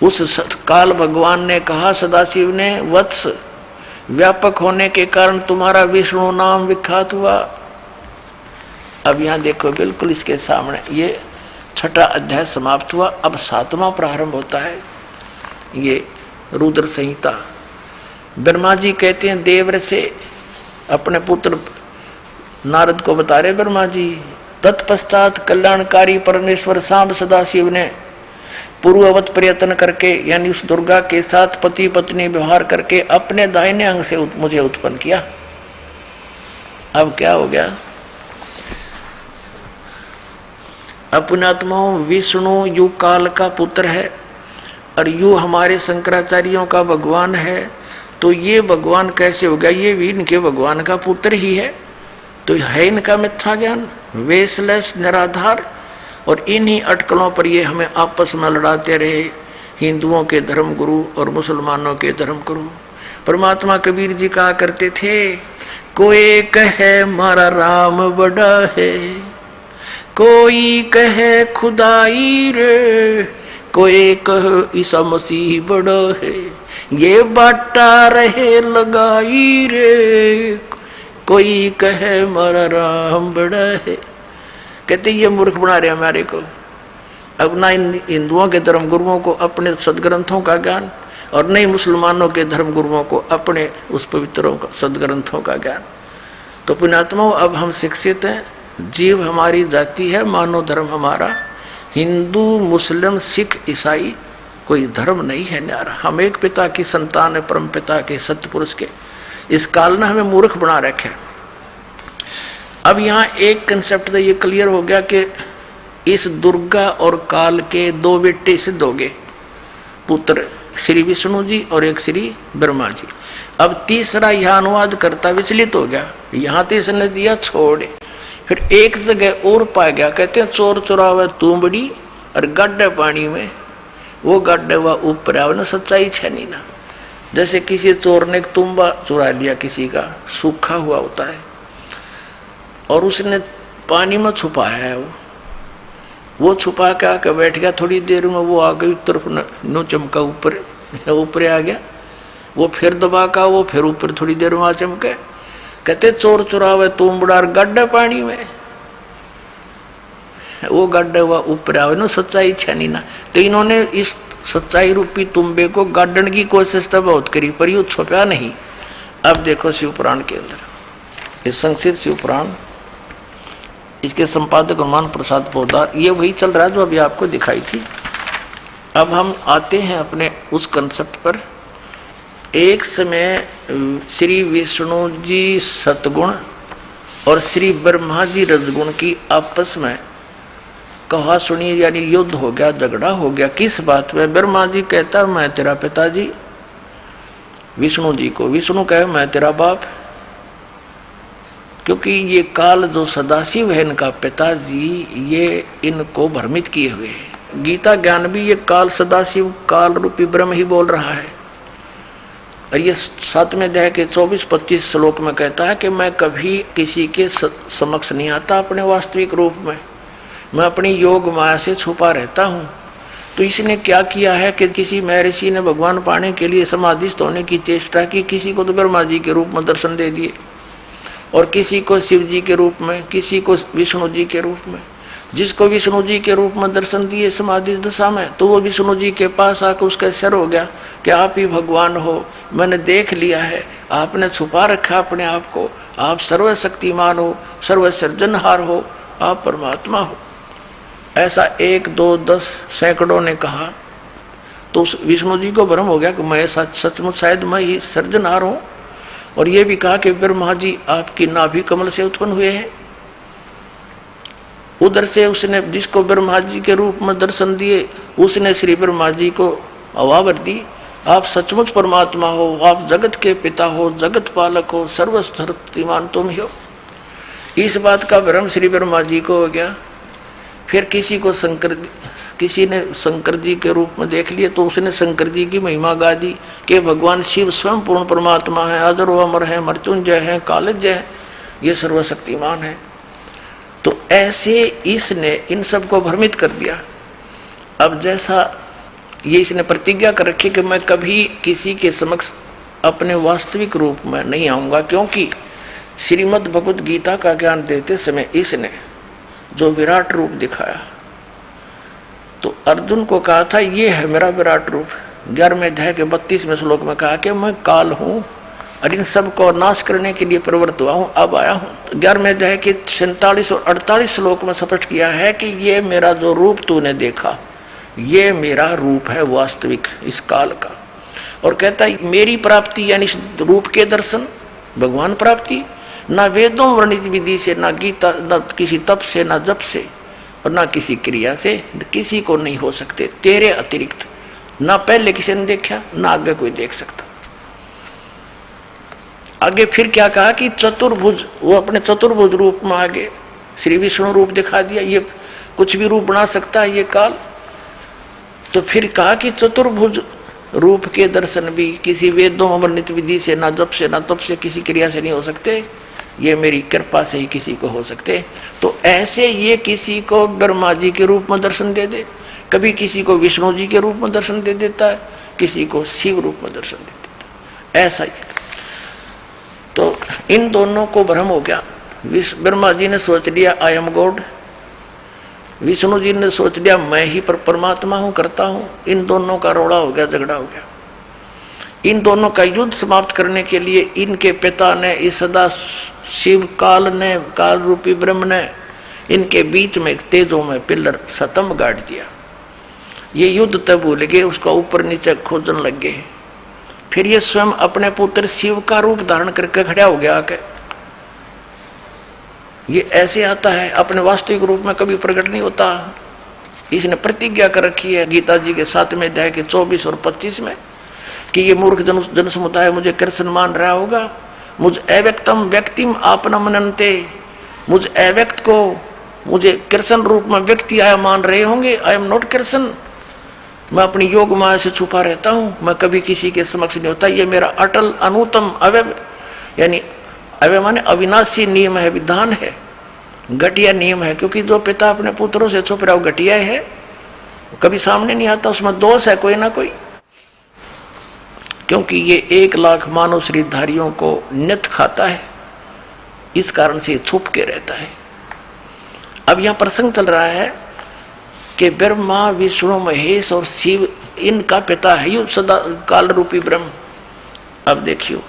उस काल भगवान ने कहा सदाशिव ने, वत्स, व्यापक होने के कारण तुम्हारा विष्णु नाम विख्यात हुआ। अब यहां देखो, बिल्कुल इसके सामने ये 6वां अध्याय समाप्त हुआ। अब 7वां प्रारंभ होता है। ये रुद्र संहिता। ब्रह्मा जी कहते हैं देव से अपने पुत्र नारद को बता रहे ब्रह्मा जी, तत्पश्चात कल्याणकारी परमेश्वर सांब सदाशिव ने पूर्ववत प्रयत्न करके, यानी उस दुर्गा के साथ पति पत्नी व्यवहार करके अपने दाहिने अंग से मुझे उत्पन्न किया। अब क्या हो गया? अपनात्मा विष्णु यु काल का पुत्र है और यु हमारे शंकराचार्यों का भगवान है, तो ये भगवान कैसे हो गया? ये भी इनके भगवान का पुत्र ही है। तो है इनका मिथ्या ज्ञान, वेशलेस, निराधार। और इन्हीं अटकलों पर ये हमें आपस में लड़ाते रहे, हिंदुओं के धर्म गुरु और मुसलमानों के धर्म गुरु। परमात्मा कबीर जी कहा करते थे, कोई कहे मारा राम बड़ा है, कोई कहे खुदाई रे, कोई कहे ईसा मसीह बड़ा है, ये बाटा रहे लगाई रे, कोई कहे मारा राम बड़ा है। कहते ये मूर्ख बना रहे हमारे को। अब ना इन हिंदुओं के धर्म गुरुओं को अपने सदग्रंथों का ज्ञान और नहीं मुसलमानों के धर्म गुरुओं को अपने उस पवित्रों का सदग्रंथों का ज्ञान। तो पुण्यात्माओं, अब हम शिक्षित हैं, जीव हमारी जाति है, मानव धर्म हमारा, हिंदू मुस्लिम सिख ईसाई कोई धर्म नहीं है न्यारा। हम एक पिता की संतान है, परम पिता के सतपुरुष के। इस काल ने हमें मूर्ख बना रखे। अब यहाँ एक कंसेप्ट तो ये क्लियर हो गया कि इस दुर्गा और काल के दो बेटे सिद्ध हो गए, पुत्र श्री विष्णु जी और एक श्री ब्रह्मा जी। अब तीसरा यह अनुवाद करता विचलित हो गया, यहाँ तो इसने दिया छोड़, फिर एक जगह और पा गया। कहते हैं चोर चुरावे तुंबड़ी और गड्ढे पानी में, वो गड्ढे हुआ ऊपर आवे ना, सच्चाई छनी ना। जैसे किसी चोर ने एक तुम्बा चुरा लिया, किसी का सूखा हुआ होता है, और उसने पानी में छुपाया है, वो छुपा के आके बैठ गया। थोड़ी देर में वो आ गई तरफ नो चमका, ऊपर आ गया, वो फिर दबा का, वो फिर ऊपर थोड़ी देर में आ चमके। कहते चोर चुरावे तुंबड़ा और गड्ढे पानी में, वो गड्ढे हुआ ऊपर आवे ना, सच्चाई छनी ना। तो इन्होंने इस सच्चाई रूपी तुम्बे को गाड़ने की कोशिश तो बहुत करी, पर यू छुपा नहीं। अब देखो शिवपुराण के अंदर, ये संक्षिप्त शिवपुराण, इसके संपादक हनुमान प्रसाद पोद्दार, ये वही चल रहा है जो अभी आपको दिखाई थी। अब हम आते हैं अपने उस कंसेप्ट पर। एक समय श्री विष्णु जी सतगुण और श्री ब्रह्मा जी रजगुण की आपस में कहा सुनी, यानी युद्ध हो गया, झगड़ा हो गया। किस बात में? ब्रह्मा जी कहता मैं तेरा पिताजी विष्णु जी को, विष्णु कहे मैं तेरा बाप। क्योंकि ये काल जो सदाशिव है इनका पिताजी, ये इनको भ्रमित किए हुए है। गीता ज्ञान भी ये काल सदाशिव काल रूपी ब्रह्म ही बोल रहा है। और ये 7वें अध्याय के 24-25 श्लोक में कहता है कि मैं कभी किसी के समक्ष नहीं आता अपने वास्तविक रूप में, मैं अपनी योग माया से छुपा रहता हूँ। तो इसने क्या किया है कि किसी महर्षि ने भगवान पाने के लिए समाधिस्थ होने की चेष्टा की, किसी को तो ब्रह्मा जी के रूप में दर्शन दे दिए, और किसी को शिव जी के रूप में, किसी को विष्णु जी के रूप में। जिसको विष्णु जी के रूप में दर्शन दिए समाधि दशा में, तो वो विष्णु जी के पास आकर उसका सिर हो गया कि आप ही भगवान हो, मैंने देख लिया है, आपने छुपा रखा अपने आप को, आप सर्वशक्तिमान हो, सर्वसृजनहार हो, आप परमात्मा हो। ऐसा 1, 2, 10 सैकड़ों ने कहा। तो उस विष्णु जी को भ्रम हो गया कि मैं सचमुच शायद मैं ही सृजनहार हूँ। और ये भी कहा कि ब्रह्मा जी आपकी नाभि कमल से उत्पन्न हुए हैं। उधर से उसने जिसको ब्रह्मा जी के रूप में दर्शन दिए, उसने श्री ब्रह्मा जी को आवाज़ दी, आप सचमुच परमात्मा हो, आप जगत के पिता हो, जगत पालक हो, सर्वशक्तिमान तुम ही हो। इस बात का भ्रम श्री ब्रह्मा जी को हो गया। फिर किसी ने शंकर जी के रूप में देख लिए, तो उसने शंकर जी की महिमा गा दी कि भगवान शिव स्वयं पूर्ण परमात्मा है, अजर व अमर है, मृत्युंजय है, कालज्ञ है, ये सर्वशक्तिमान है। तो ऐसे इसने इन सबको भ्रमित कर दिया। अब जैसा ये इसने प्रतिज्ञा कर रखी कि मैं कभी किसी के समक्ष अपने वास्तविक रूप में नहीं आऊँगा, क्योंकि श्रीमद् भगवद गीता का ज्ञान देते समय इसने जो विराट रूप दिखाया, तो अर्जुन को कहा था ये है मेरा विराट रूप। 11वें अध्याय के 32वें श्लोक में कहा कि मैं काल हूँ और इन सब को नाश करने के लिए प्रवृत्त हुआ हूँ, अब आया हूँ। 11वें अध्याय के 47 और 48 श्लोक में स्पष्ट किया है कि ये मेरा जो रूप तूने देखा, ये मेरा रूप है वास्तविक इस काल का। और कहता है मेरी प्राप्ति यानी इस रूप के दर्शन, भगवान प्राप्ति, ना वेदों वर्णित विधि से, ना गीता, ना किसी तप से, ना जप से, और ना किसी क्रिया से, किसी को नहीं हो सकते तेरे अतिरिक्त। ना पहले किसी ने देखा, ना आगे कोई देख सकता। आगे फिर क्या कहा कि चतुर्भुज, वो अपने चतुर्भुज रूप में आगे श्री विष्णु रूप दिखा दिया। ये कुछ भी रूप बना सकता है ये काल। तो फिर कहा कि चतुर्भुज रूप के दर्शन भी किसी वेदों वर्णित विधि से, ना जप से, ना तप से, किसी क्रिया से नहीं हो सकते, ये मेरी कृपा से ही किसी को हो सकते। तो ऐसे ये किसी को ब्रह्मा जी के रूप में दर्शन दे दे, कभी किसी को विष्णु जी के रूप में दर्शन दे देता है, किसी को शिव रूप में दर्शन दे देता है, ऐसा ही। तो इन दोनों को भ्रम हो गया। ब्रह्मा जी ने सोच लिया I am God, Vishnu ji ने सोच लिया मैं ही परमात्मा हूं, करता हूं। इन दोनों का रोड़ा हो गया, झगड़ा हो गया। इन दोनों का युद्ध समाप्त करने के लिए इनके पिता ने, इस सदा शिव काल ने, काल रूपी ब्रह्म ने इनके बीच में एक तेजों में पिलर स्तंभ गाड़ दिया। ये युद्ध तब भूल गए, उसका ऊपर नीचे खोजने लग गए। फिर ये स्वयं अपने पुत्र शिव का रूप धारण करके खड़ा हो गया आके। ये ऐसे आता है, अपने वास्तविक रूप में कभी प्रकट नहीं होता। इसने प्रतिज्ञा कर रखी है गीता जी के 7वें अध्याय के 24 और 25 में कि ये मूर्ख जन समुदाय मुझे कृष्ण मान रहा होगा। मुझ अव्यक्तम व्यक्तिम आपना मनन्ते, मुझ अव्यक्त को मुझे कृष्ण रूप में व्यक्ति आया मान रहे होंगे। आई एम नॉट कृष्ण, मैं अपनी योग माया से छुपा रहता हूँ, मैं कभी किसी के समक्ष नहीं होता। ये मेरा अटल अनुतम अवय, यानी अवय माने अविनाशी नियम है, विधान है, घटिया नियम है। क्योंकि जो पिता अपने पुत्रों से छुप रहा हो घटिया है, कभी सामने नहीं आता, उसमें दोष है कोई ना कोई। क्योंकि ये 1 लाख मानव शरीरधारियों को नित खाता है, इस कारण से छुप के रहता है। अब यह प्रसंग चल रहा है कि ब्रह्मा विष्णु महेश और शिव इनका पिता है यु सदा काल रूपी ब्रह्म। अब देखियो,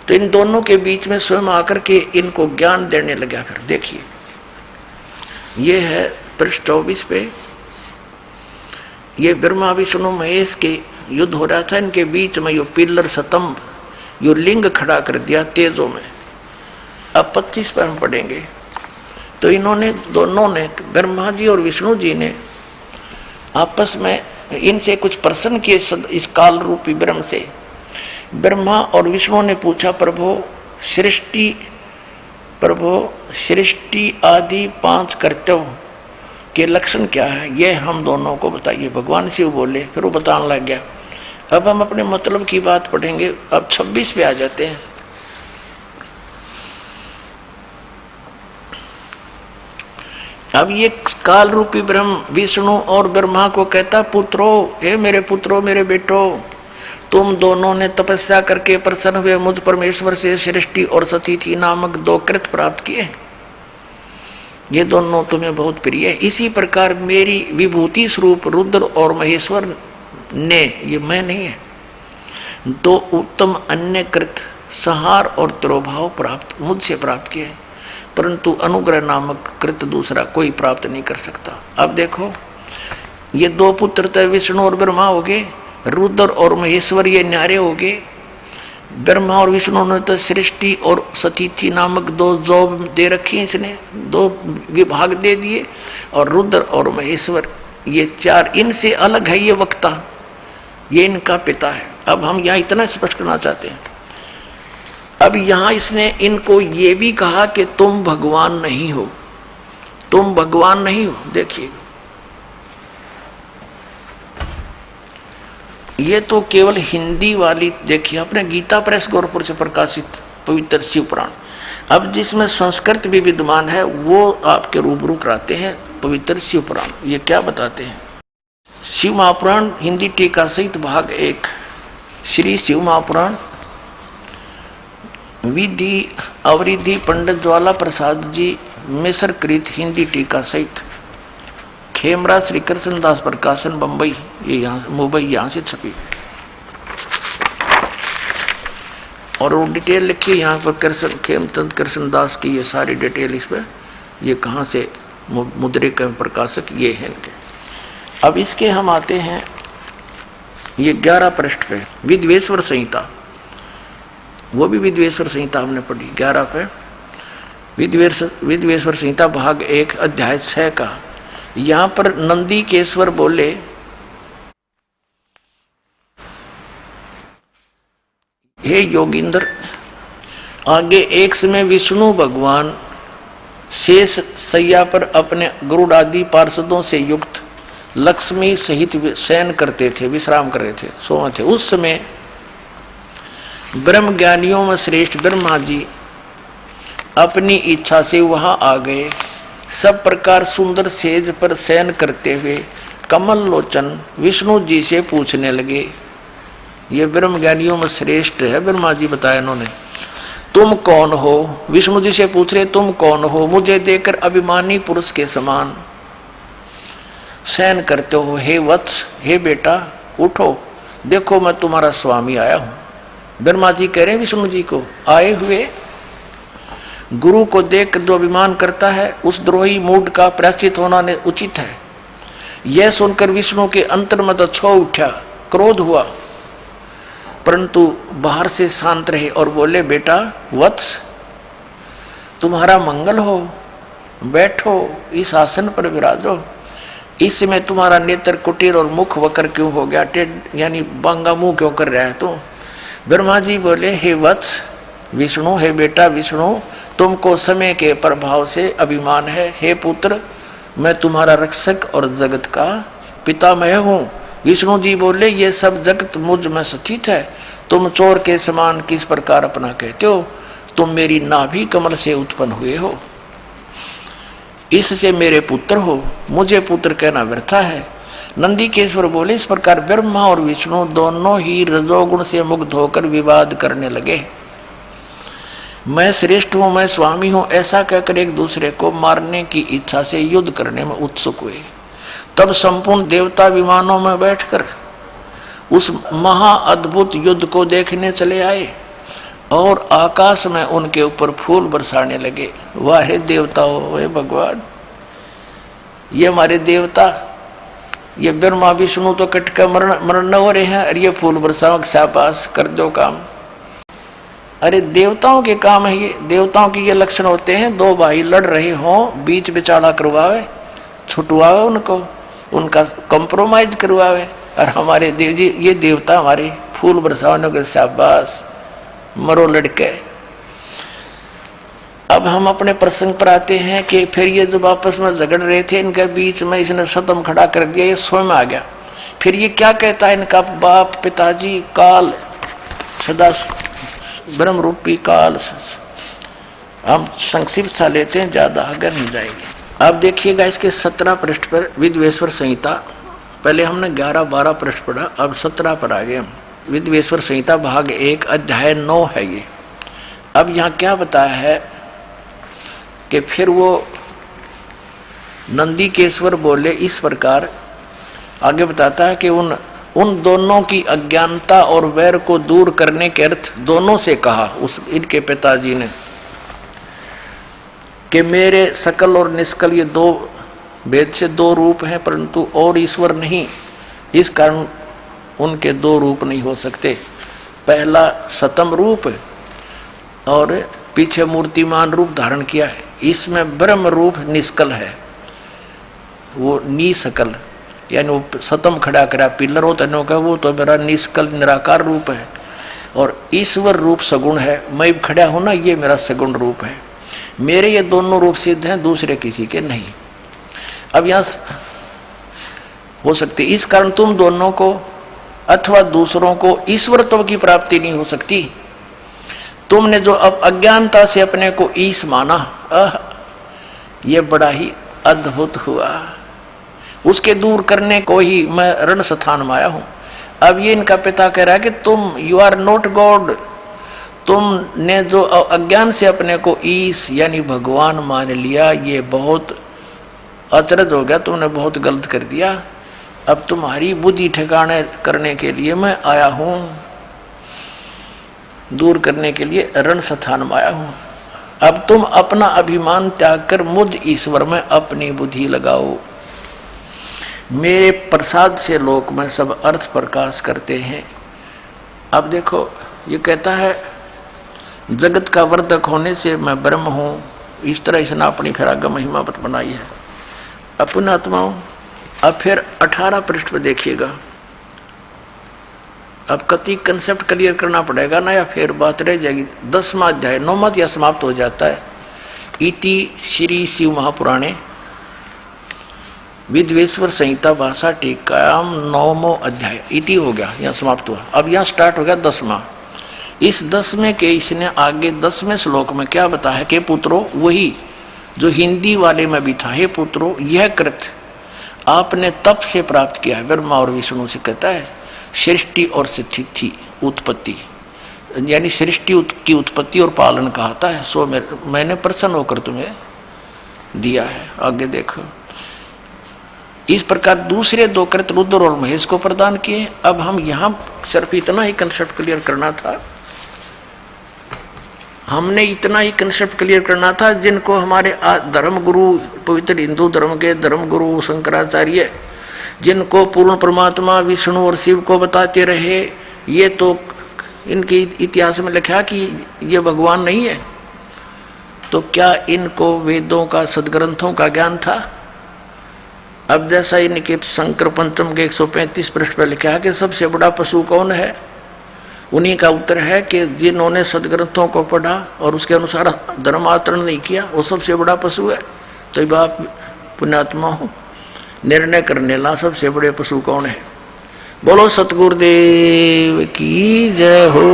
तो इन दोनों के बीच में स्वयं आकर के इनको ज्ञान देने लगा। फिर देखिए, ये है पृष्ठ 24 पे, ये ब्रह्मा विष्णु महेश के युद्ध हो रहा था। इनके बीच में यो पिलर स्तंभ, यो लिंग खड़ा कर दिया तेजों में। अब 25 पर हम पढ़ेंगे। तो इन्होंने दोनों ने, ब्रह्मा जी और विष्णु जी ने आपस में इनसे कुछ प्रश्न किए इस काल रूपी ब्रह्म से। ब्रह्मा और विष्णु ने पूछा, प्रभु सृष्टि आदि 5 कर्तव्य के लक्षण क्या है, ये हम दोनों को बताइए। भगवान शिव बोले, फिर वो बताने लग गया। अब हम अपने मतलब की बात पढ़ेंगे। अब 26 पे आ जाते हैं। अब ये काल रूपी ब्रह्म विष्णु और ब्रह्मा को कहता, पुत्रो, हे मेरे पुत्रो, मेरे बेटो, तुम दोनों ने तपस्या करके प्रसन्न हुए मुझ परमेश्वर से सृष्टि और सतीथि नामक 2 कृत प्राप्त किए। ये दोनों तुम्हें बहुत प्रिय है। इसी प्रकार मेरी विभूति स्वरूप रुद्र और महेश्वर ने, ये मैं नहीं है, 2 उत्तम अन्य कृत संहार और तिरोभाव प्राप्त मुझसे प्राप्त किए, परंतु अनुग्रह नामक कृत दूसरा कोई प्राप्त नहीं कर सकता। अब देखो, ये 2 पुत्र थे, विष्णु और ब्रह्मा हो गए, रुद्र और महेश्वर ये न्यारे हो गए। ब्रह्मा और विष्णु ने तो सृष्टि और सतीथि नामक 2 जॉब दे रखी हैं, इसने 2 विभाग दे दिए। और रुद्र और महेश्वर ये 4, इनसे अलग है ये वक्ता, ये इनका पिता है। अब हम यहाँ इतना स्पष्ट करना चाहते हैं। अब यहाँ इसने इनको ये भी कहा कि तुम भगवान नहीं हो, तुम भगवान नहीं हो। देखिए, ये तो केवल हिंदी वाली, देखिए अपने गीता प्रेस गोरखपुर से प्रकाशित पवित्र शिव पुराण। अब जिसमें संस्कृत भी विद्यमान है वो आपके रूबरू कराते हैं पवित्र शिव पुराण। ये क्या बताते हैं? शिव महापुराण हिंदी टीका सहित भाग 1, श्री शिव महापुराण, विधि अवरिधि पंडित ज्वाला प्रसाद जी मिश्र कृत हिंदी टीका सहित, खेमरा श्री कृष्णदास प्रकाशन बम्बई, ये यहाँ मुंबई यहाँ से छपी। और वो डिटेल लिखी यहाँ पर खेमचंद कृष्णदास की, ये सारी डिटेल इस पर, ये कहाँ से मुद्रिक प्रकाशक ये हैं इनके। अब इसके हम आते हैं ये 11 पृष्ठ पे, विद्वेश्वर संहिता, वो भी विद्वेश्वर संहिता हमने पढ़ी 11 पे। विद्वेश्वर संहिता भाग 1 अध्याय 6 का। यहाँ पर नंदीकेश्वर बोले, हे योगींद्र, आगे एक समय विष्णु भगवान शेष सैया पर अपने गरुड़ आदि पार्षदों से युक्त लक्ष्मी सहित शयन करते थे, विश्राम कर रहे थे, सोए थे। उस समय ब्रह्म ज्ञानियों में श्रेष्ठ ब्रह्मा जी अपनी इच्छा से वहां आ गए। सब प्रकार सुंदर सेज पर शयन करते हुए कमल लोचन विष्णु जी से पूछने लगे। ये ब्रह्म ज्ञानियों में श्रेष्ठ है, ब्रह्मा जी बताया इन्होंने। तुम कौन हो? विष्णु जी से पूछ रहे तुम कौन हो? मुझे देखकर अभिमानी पुरुष के समान शयन करते हो। हे वत्स, हे बेटा उठो, देखो मैं तुम्हारा स्वामी आया हूं। ब्रह्मा जी कह रहे विष्णु जी को, आए हुए गुरु को देखकर जो अभिमान करता है उस द्रोही मूड का प्रायश्चित होना उचित है। यह सुनकर विष्णु के अंतर में तो छो उठा, क्रोध हुआ, परंतु बाहर से शांत रहे और बोले बेटा वत्स, तुम्हारा मंगल हो, बैठो, इस आसन पर विराजो। इस समय तुम्हारा नेत्र कुटीर और मुख वक्र क्यों हो गया? यानी बांगा मुंह क्यों कर रहा है तू? ब्रह्मा जी बोले हे वत्स विष्णु, हे बेटा विष्णु, तुमको समय के प्रभाव से अभिमान है। हे पुत्र, मैं तुम्हारा रक्षक और जगत का पितामह हूँ। विष्णु जी बोले ये सब जगत मुझ में स्थित है, तुम चोर के समान किस प्रकार अपना कहते हो? तुम मेरी नाभि कमल से उत्पन्न हुए हो, इससे मेरे पुत्र हो, मुझे पुत्र कहना व्यर्था है। नंदीकेश्वर बोले इस प्रकार ब्रह्मा और विष्णु दोनों ही रजोगुण से मुक्त होकर विवाद करने लगे। मैं श्रेष्ठ हूं, मैं स्वामी हूं, ऐसा कहकर एक दूसरे को मारने की इच्छा से युद्ध करने में उत्सुक हुए। तब संपूर्ण देवता विमानों में बैठकर उस महा अद्भुत युद्ध को देखने चले आए और आकाश में उनके ऊपर फूल बरसाने लगे। वाहे देवताओं, हे भगवान, ये हमारे देवता, ये ब्रह्मा विष्णु तो कट कर मरण हो रहे हैं और ये फूल बरसाओ, शाबाश, कर दो काम। अरे देवताओं के काम है ये, देवताओं के ये लक्षण होते हैं। दो भाई लड़ रहे हों, बीच बिचाला करवावे, छुटवावे उनको, उनका कंप्रोमाइज करवावे। और हमारे देव जी, ये देवता हमारे फूल बरसाने के, शाबाश, मरो लड़के। अब हम अपने प्रसंग पर आते हैं कि फिर ये जब आपस में झगड़ रहे थे, इनके बीच में इसने सतम खड़ा कर दिया, ये स्वयं आ गया। फिर ये क्या कहता है इनका बाप पिताजी? काल, सदा ब्रह्म रूपी काल। हम संक्षिप्त सा लेते हैं, ज्यादा आगे नहीं जाएंगे। अब देखिएगा इसके 17 पृष्ठ पर विद्वेश्वर संहिता, पहले हमने 11-12 पृष्ठ पढ़ा, अब 17 पर आ गए हम। विद्वेश्वर संहिता भाग 1 अध्याय 9 है ये। अब यहाँ क्या बताया है कि फिर वो नंदीकेश्वर बोले इस प्रकार, आगे बताता है कि उन दोनों की अज्ञानता और वैर को दूर करने के अर्थ दोनों से कहा उस इनके पिताजी ने कि मेरे सकल और निष्कल ये दो वेद से दो रूप हैं, परंतु और ईश्वर नहीं, इस कारण उनके दो रूप नहीं हो सकते। पहला सतम रूप और पीछे मूर्तिमान रूप धारण किया है, इसमें ब्रह्म रूप निष्कल है, वो निसकल, यानी वो सतम खड़ा करा पिलर होता है का, वो तो मेरा निष्कल निराकार रूप है। और ईश्वर रूप सगुण है, मैं खड़ा हूं ना, ये मेरा सगुण रूप है। मेरे ये दोनों रूप सिद्ध हैं, दूसरे किसी के नहीं। अब यहाँ हो सकती, इस कारण तुम दोनों को अथवा दूसरों को ईश्वरत्व की प्राप्ति नहीं हो सकती। तुमने जो अब अज्ञानता से अपने को ईश माना, ये बड़ा ही अद्भुत हुआ। उसके दूर करने को ही मैं रण स्थान में आया हूं। अब ये इनका पिता कह रहा है कि तुम यू आर नॉट गॉड, तुमने जो अज्ञान से अपने को ईश यानी भगवान मान लिया, ये बहुत अचरज हो गया, तुमने बहुत गलत कर दिया। अब तुम्हारी बुद्धि ठिकाने करने के लिए मैं आया हूं, दूर करने के लिए रण स्थान में आया हूं। अब तुम अपना अभिमान त्याग कर मुझ ईश्वर में अपनी बुद्धि लगाओ। मेरे प्रसाद से लोक में सब अर्थ प्रकाश करते हैं। अब देखो ये कहता है जगत का वर्धक होने से मैं ब्रह्म हूँ, इस तरह इसने अपनी फिर आगे महिमा बनाई है अपने आत्माओं। अब फिर 18 पृष्ठ पर देखिएगा। अब कति कंसेप्ट क्लियर करना पड़ेगा ना, या फिर बात रह जाएगी। 10वां अध्याय 9वां या समाप्त हो जाता है। इति श्री शिव महापुराणे विद्वेश्वर संहिता भाषा टीकायाम 9वां अध्याय इति हो गया, यहाँ समाप्त हुआ। अब यहाँ स्टार्ट हो गया 10वां। इस 10वें के इसने आगे 10वें श्लोक में क्या बताया कि पुत्रों, वही जो हिंदी वाले में भी था, हे पुत्रों यह कृत आपने तप से प्राप्त किया है। ब्रह्मा और विष्णु से कहता है सृष्टि और स्थिति उत्पत्ति, यानी सृष्टि की उत्पत्ति और पालन कहता है, सो मैंने प्रसन्न होकर तुम्हें दिया है। आगे देखो, इस प्रकार दूसरे 2 कृत रुद्र और महेश को प्रदान किए। अब हम यहाँ सिर्फ इतना ही कंसेप्ट क्लियर करना था, हमने इतना ही कंसेप्ट क्लियर करना था जिनको हमारे धर्म गुरु, पवित्र हिंदू धर्म के धर्म गुरु शंकराचार्य, जिनको पूर्ण परमात्मा विष्णु और शिव को बताते रहे, ये तो इनके इतिहास में लिखा कि ये भगवान नहीं है, तो क्या इनको वेदों का सदग्रंथों का ज्ञान था? अब जैसा इनके शंकर पंचम के 135 पृष्ठ पर लिखा है कि सबसे बड़ा पशु कौन है, उन्हीं का उत्तर है कि जिन्होंने सदग्रंथों को पढ़ा और उसके अनुसार धर्म आचरण नहीं किया, वो सबसे बड़ा पशु है। तो बाप पुण्यात्मा हो, निर्णय करने ला सबसे बड़े पशु कौन है? बोलो सतगुरुदेव की जय हो।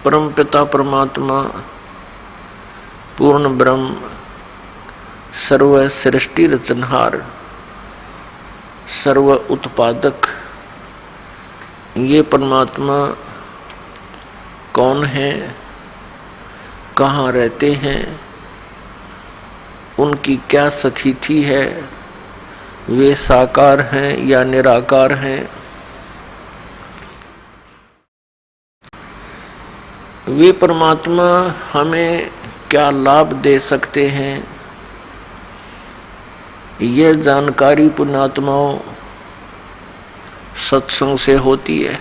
परम पिता परमात्मा पूर्ण ब्रह्म सर्व सृष्टि रचनहार सर्व उत्पादक, ये परमात्मा कौन है, कहाँ रहते हैं, उनकी क्या स्थिति है, वे साकार हैं या निराकार हैं, वे परमात्मा हमें क्या लाभ दे सकते हैं, यह जानकारी पुण्यात्माओं सत्संग से होती है।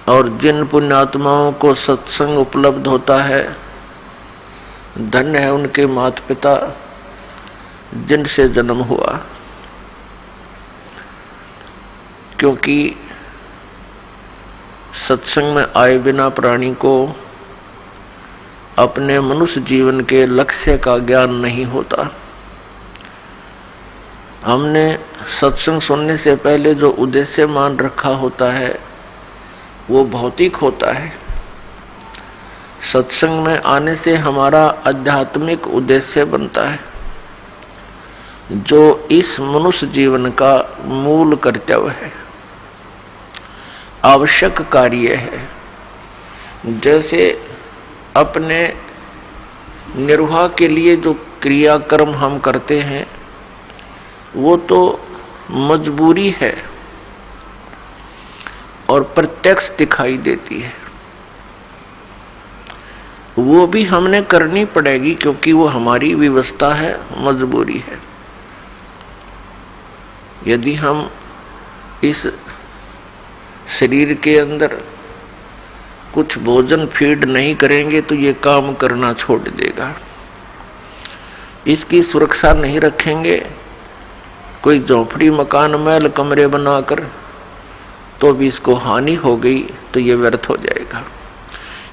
और जिन पुण्यात्माओं को सत्संग उपलब्ध होता है, धन्य है उनके माता पिता जिनसे जन्म हुआ, क्योंकि सत्संग में आए बिना प्राणी को अपने मनुष्य जीवन के लक्ष्य का ज्ञान नहीं होता। हमने सत्संग सुनने से पहले जो उद्देश्य मान रखा होता है वो भौतिक होता है। सत्संग में आने से हमारा आध्यात्मिक उद्देश्य बनता है, जो इस मनुष्य जीवन का मूल कर्तव्य है, आवश्यक कार्य है। जैसे अपने निर्वाह के लिए जो क्रियाकर्म हम करते हैं वो तो मजबूरी है और प्रत्यक्ष दिखाई देती है, वो भी हमने करनी पड़ेगी क्योंकि वो हमारी व्यवस्था है, मजबूरी है। यदि हम इस शरीर के अंदर कुछ भोजन फीड नहीं करेंगे तो ये काम करना छोड़ देगा। इसकी सुरक्षा नहीं रखेंगे, कोई झोपड़ी मकान महल कमरे बनाकर, तो भी इसको हानि हो गई तो ये व्यर्थ हो जाएगा।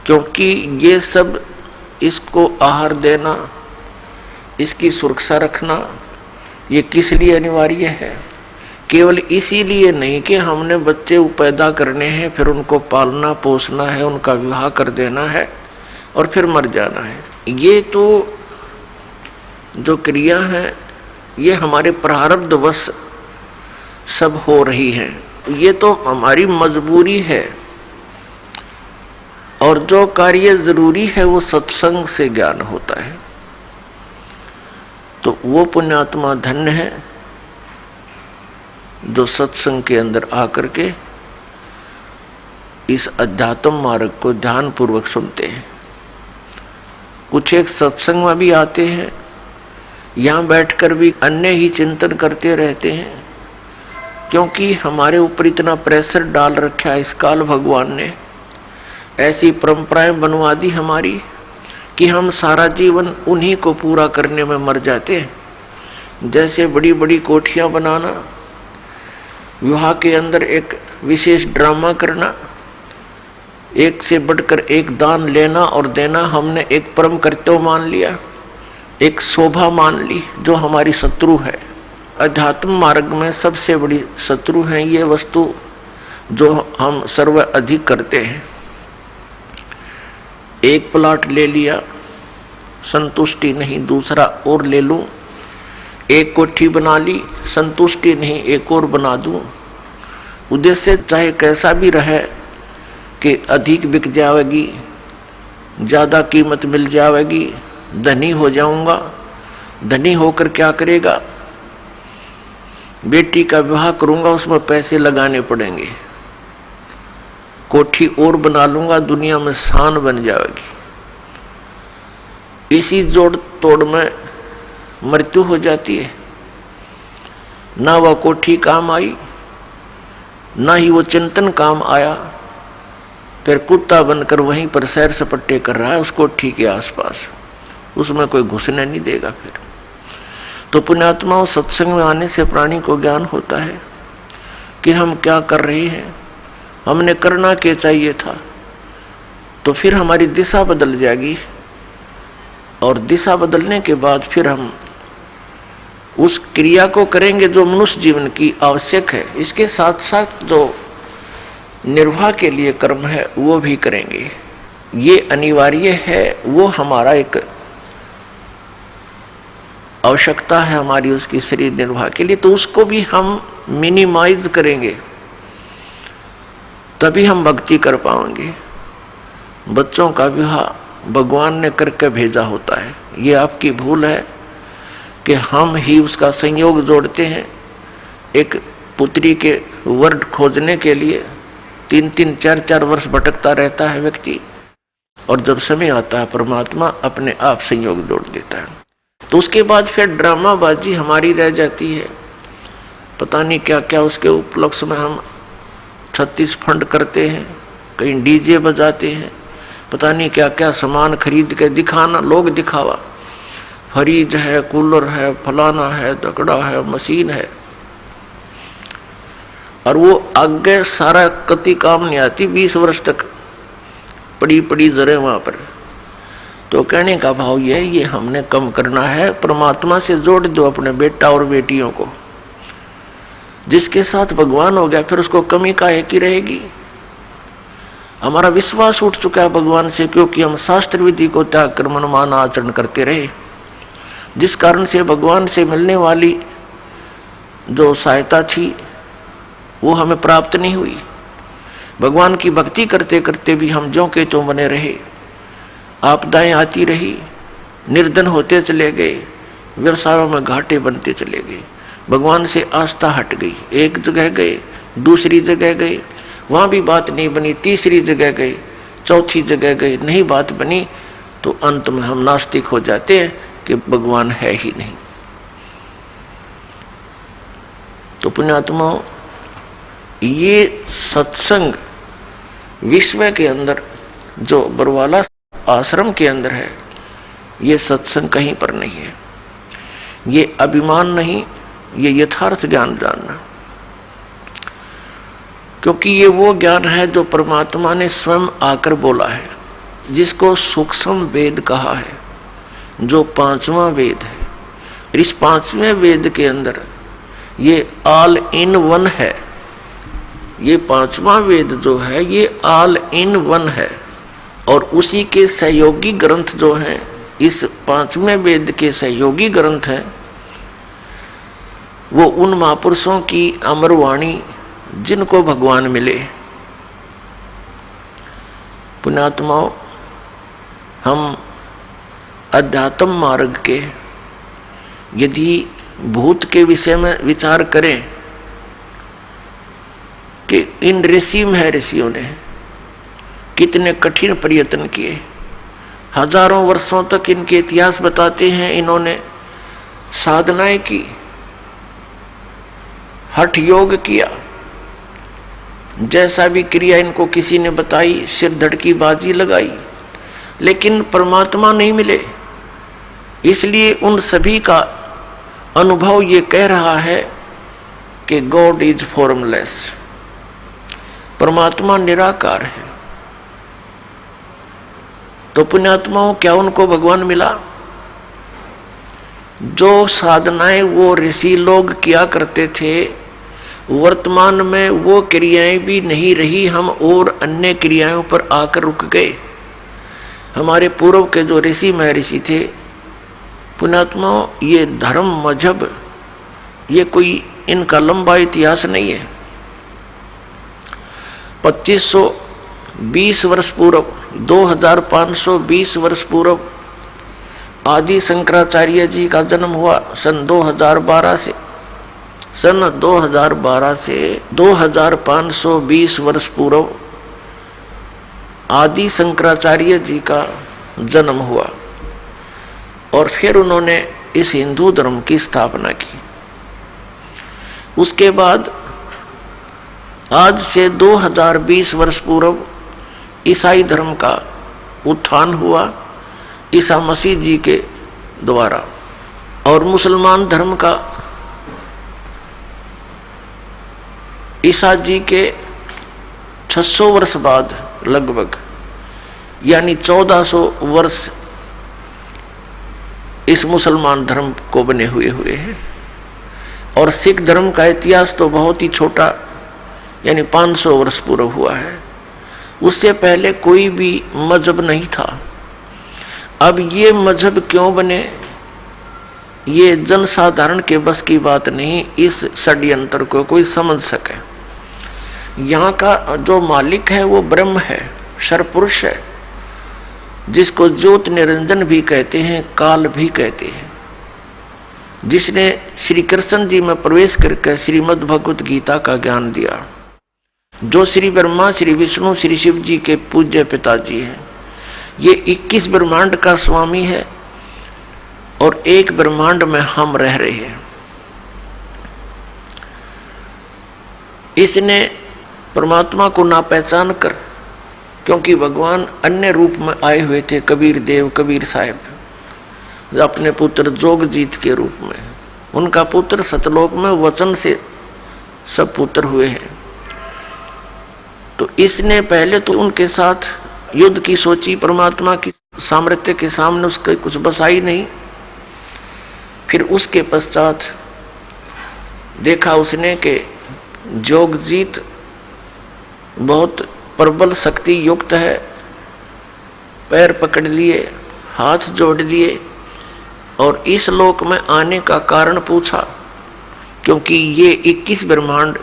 क्योंकि ये सब, इसको आहार देना, इसकी सुरक्षा रखना, ये किस लिए अनिवार्य है? केवल इसीलिए नहीं कि हमने बच्चे पैदा करने हैं, फिर उनको पालना पोसना है, उनका विवाह कर देना है और फिर मर जाना है। ये तो जो क्रिया है ये हमारे प्रारब्धवश सब हो रही है, ये तो हमारी मजबूरी है। और जो कार्य जरूरी है वो सत्संग से ज्ञान होता है। तो वो पुण्यात्मा धन्य है जो सत्संग के अंदर आकर के इस अध्यात्म मार्ग को ध्यान पूर्वक सुनते हैं। कुछ एक सत्संग में भी आते हैं, यहाँ बैठकर भी अन्य ही चिंतन करते रहते हैं, क्योंकि हमारे ऊपर इतना प्रेशर डाल रखा है इस काल भगवान ने, ऐसी परंपराएं बनवा दी हमारी कि हम सारा जीवन उन्हीं को पूरा करने में मर जाते हैं। जैसे बड़ी बड़ी कोठियां बनाना, विवाह के अंदर एक विशेष ड्रामा करना, एक से बढ़कर एक दान लेना और देना हमने एक परम कर्तव्य मान लिया। एक शोभा मान ली जो हमारी शत्रु है। अध्यात्म मार्ग में सबसे बड़ी शत्रु है ये वस्तु जो हम सर्व अधिक करते हैं। एक प्लॉट ले लिया, संतुष्टि नहीं, दूसरा और ले लूं। एक कोठी बना ली, संतुष्टि नहीं, एक और बना दूं। उद्देश्य चाहे कैसा भी रहे कि अधिक बिक जाएगी, ज़्यादा कीमत मिल जाएगी, धनी हो जाऊंगा। धनी होकर क्या करेगा? बेटी का विवाह करूंगा, उसमें पैसे लगाने पड़ेंगे। कोठी और बना लूंगा, दुनिया में शान बन जाएगी। इसी जोड़ तोड़ में मृत्यु हो जाती है। ना वह कोठी काम आई, ना ही वो चिंतन काम आया। फिर कुत्ता बनकर वहीं पर सैर सपट्टे कर रहा है उस कोठी के आसपास, उसमें कोई घुसने नहीं देगा। फिर तो पुण्यात्माओं, सत्संग में आने से प्राणी को ज्ञान होता है कि हम क्या कर रहे हैं, हमने करना क्या चाहिए था। तो फिर हमारी दिशा बदल जाएगी, और दिशा बदलने के बाद फिर हम उस क्रिया को करेंगे जो मनुष्य जीवन की आवश्यक है। इसके साथ साथ जो निर्वाह के लिए कर्म है वो भी करेंगे, ये अनिवार्य है। वो हमारा एक आवश्यकता है हमारी उसकी शरीर निर्वाह के लिए, तो उसको भी हम मिनिमाइज करेंगे, तभी हम भक्ति कर पाएंगे। बच्चों का विवाह भगवान ने करके भेजा होता है। ये आपकी भूल है कि हम ही उसका संयोग जोड़ते हैं। एक पुत्री के वर खोजने के लिए 3-3, 4-4 वर्ष भटकता रहता है व्यक्ति, और जब समय आता है परमात्मा अपने आप संयोग जोड़ देता है। तो उसके बाद फिर ड्रामाबाजी हमारी रह जाती है। पता नहीं क्या क्या उसके उपलक्ष्य में हम 36 फंड करते हैं, कहीं डीजे बजाते हैं, पता नहीं क्या क्या सामान खरीद के दिखाना, लोग दिखावा। फ्रिज है, कूलर है, फलाना है, दकड़ा है, मशीन है, और वो आगे सारा कति काम नहीं आती। 20 वर्ष तक पड़ी पड़ी जरे वहां पर। तो कहने का भाव ये हमने कम करना है। परमात्मा से जोड़ दो अपने बेटा और बेटियों को। जिसके साथ भगवान हो गया फिर उसको कमी काहे की रहेगी। हमारा विश्वास उठ चुका है भगवान से, क्योंकि हम शास्त्र विधि को त्याग कर मनमाना आचरण करते रहे, जिस कारण से भगवान से मिलने वाली जो सहायता थी वो हमें प्राप्त नहीं हुई। भगवान की भक्ति करते करते भी हम ज्यों के त्यों बने रहे। आपदाएं आती रही, निर्धन होते चले गए, व्यवसायों में घाटे बनते चले गए, भगवान से आस्था हट गई। एक जगह गए, दूसरी जगह गए, वहाँ भी बात नहीं बनी, तीसरी जगह गए, चौथी जगह गए, नहीं बात बनी, तो अंत में हम नास्तिक हो जाते हैं कि भगवान है ही नहीं। तो पुण्यात्माओं, ये सत्संग विश्व के अंदर जो बरवाला आश्रम के अंदर है, ये सत्संग कहीं पर नहीं है। ये अभिमान नहीं, ये यथार्थ ज्ञान जानना, क्योंकि ये वो ज्ञान है जो परमात्मा ने स्वयं आकर बोला है, जिसको सूक्ष्म वेद कहा है, जो 5वां वेद है। इस 5वें वेद के अंदर ये ऑल इन वन है। ये 5वां वेद जो है ये ऑल इन वन है, और उसी के सहयोगी ग्रंथ जो हैं, इस 5वें वेद के सहयोगी ग्रंथ हैं, वो उन महापुरुषों की अमर वाणी जिनको भगवान मिले। पुण्यात्माओं, हम अध्यात्म मार्ग के यदि भूत के विषय में विचार करें कि इन ऋषियों ने कितने कठिन प्रयत्न किए, हजारों वर्षों तक इनके इतिहास बताते हैं। इन्होंने साधनाएं की, हठ योग किया, जैसा भी क्रिया इनको किसी ने बताई, सिर धड़की बाजी लगाई, लेकिन परमात्मा नहीं मिले। इसलिए उन सभी का अनुभव ये कह रहा है कि गॉड इज फॉर्मलेस, परमात्मा निराकार है। तो पुण्यात्माओं, क्या उनको भगवान मिला? जो साधनाएं वो ऋषि लोग किया करते थे, वर्तमान में वो क्रियाएं भी नहीं रही, हम और अन्य क्रियाओं पर आकर रुक गए। हमारे पूर्व के जो ऋषि महर्षि थे, पुण्यात्मा, ये धर्म मजहब ये कोई इनका लंबा इतिहास नहीं है। 2520 वर्ष पूर्व, 2520 वर्ष पूर्व आदि शंकराचार्य जी का जन्म हुआ सन 2012 से। सन 2012 से 2520 वर्ष पूर्व आदि शंकराचार्य जी का जन्म हुआ और फिर उन्होंने इस हिंदू धर्म की स्थापना की। उसके बाद आज से 2020 वर्ष पूर्व ईसाई धर्म का उत्थान हुआ ईसा मसीह जी के द्वारा, और मुसलमान धर्म का ईसा जी के 600 वर्ष बाद लगभग, यानी 1400 वर्ष इस मुसलमान धर्म को बने हुए हैं। और सिख धर्म का इतिहास तो बहुत ही छोटा, यानी 500 वर्ष पूर्व हुआ है। उससे पहले कोई भी मजहब नहीं था। अब ये मजहब क्यों बने, ये जनसाधारण के बस की बात नहीं, इस षड्यंत्र को कोई समझ सके। यहाँ का जो मालिक है वो ब्रह्म है, सर्वपुरुष है, जिसको ज्योत निरंजन भी कहते हैं, काल भी कहते हैं, जिसने श्री कृष्ण जी में प्रवेश करके श्रीमद् भगवत गीता का ज्ञान दिया, जो श्री ब्रह्मा, श्री विष्णु, श्री शिव जी के पूज्य पिताजी हैं। ये 21 ब्रह्मांड का स्वामी है और एक ब्रह्मांड में हम रह रहे हैं। इसने परमात्मा को ना पहचान कर, क्योंकि भगवान अन्य रूप में आए हुए थे, कबीर देव, कबीर साहब, अपने पुत्र जोगजीत के रूप में। उनका पुत्र सतलोक में वचन से सब पुत्र हुए हैं। तो इसने पहले तो उनके साथ युद्ध की सोची, परमात्मा की सामर्थ्य के सामने उसके कुछ बसाई नहीं। फिर उसके पश्चात देखा उसने कि जोगजीत बहुत प्रबल शक्ति युक्त है, पैर पकड़ लिए, हाथ जोड़ लिए और इस लोक में आने का कारण पूछा, क्योंकि ये 21 ब्रह्मांड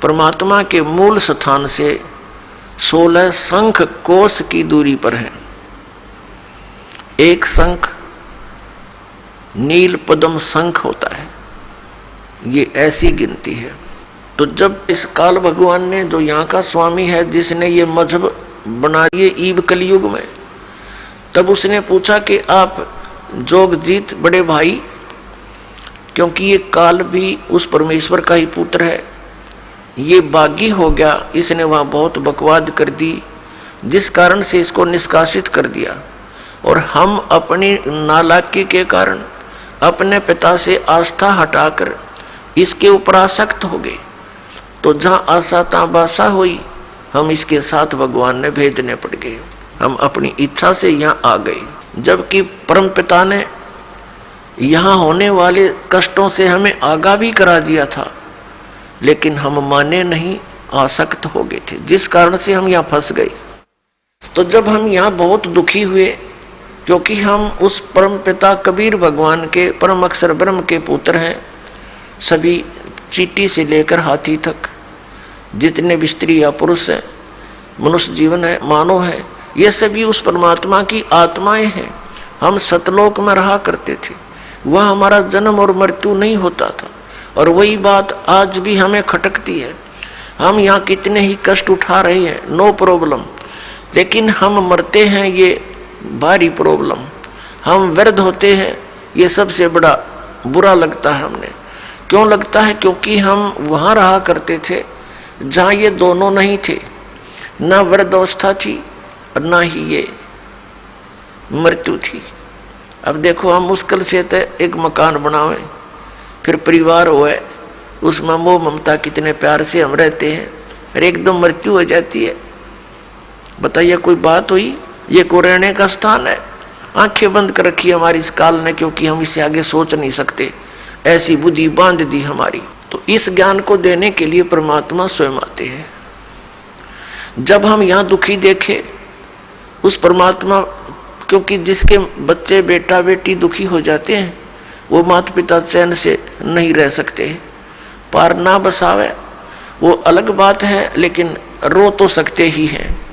परमात्मा के मूल स्थान से 16 शंख कोश की दूरी पर है। एक शंख नील पद्म शंख होता है, ये ऐसी गिनती है। तो जब इस काल भगवान ने, जो यहाँ का स्वामी है, जिसने ये मजहब बना दिए ईब कलयुग में, तब उसने पूछा कि आप जोगजीत बड़े भाई, क्योंकि ये काल भी उस परमेश्वर का ही पुत्र है, ये बागी हो गया, इसने वहाँ बहुत बकवाद कर दी, जिस कारण से इसको निष्कासित कर दिया। और हम अपनी नालायकी के कारण अपने पिता से आस्था हटाकर इसके ऊपर आसक्त हो गए। तो जहाँ आशा तहाँ बासा हुई, हम इसके साथ भगवान ने भेजने पड़ गए। हम अपनी इच्छा से यहाँ आ गए, जबकि परम पिता ने यहाँ होने वाले कष्टों से हमें आगाह भी करा दिया था, लेकिन हम माने नहीं, आसक्त हो गए थे, जिस कारण से हम यहाँ फंस गए। तो जब हम यहाँ बहुत दुखी हुए, क्योंकि हम उस परम पिता कबीर भगवान के परम अक्षर ब्रह्म के पुत्र हैं, सभी चींटी से लेकर हाथी तक जितने भी स्त्री या पुरुष हैं, मनुष्य जीवन है, मानव है, ये सभी उस परमात्मा की आत्माएं हैं। हम सतलोक में रहा करते थे, वह हमारा जन्म और मृत्यु नहीं होता था। और वही बात आज भी हमें खटकती है। हम यहाँ कितने ही कष्ट उठा रहे हैं, नो प्रॉब्लम, लेकिन हम मरते हैं, ये भारी प्रॉब्लम। हम वृद्ध होते हैं, ये सबसे बड़ा बुरा लगता है हमें। क्यों लगता है? क्योंकि हम वहाँ रहा करते थे जहाँ ये दोनों नहीं थे, ना वृद्धावस्था थी और ना ही ये मृत्यु थी। अब देखो, हम मुश्किल से तो एक मकान बनावें, फिर परिवार होए, उसमें मोह ममता कितने प्यार से हम रहते हैं, फिर एकदम मृत्यु हो जाती है। बताइए, कोई बात हुई? ये को रहने का स्थान है, आंखें बंद कर रखी हमारी इस काल ने, क्योंकि हम इससे आगे सोच नहीं सकते, ऐसी बुद्धि बांध दी हमारी। तो इस ज्ञान को देने के लिए परमात्मा स्वयं आते हैं। जब हम यहाँ दुखी देखे उस परमात्मा, क्योंकि जिसके बच्चे बेटा बेटी दुखी हो जाते हैं वो माता पिता चैन से नहीं रह सकते। पार ना बसावे वो अलग बात है, लेकिन रो तो सकते ही हैं।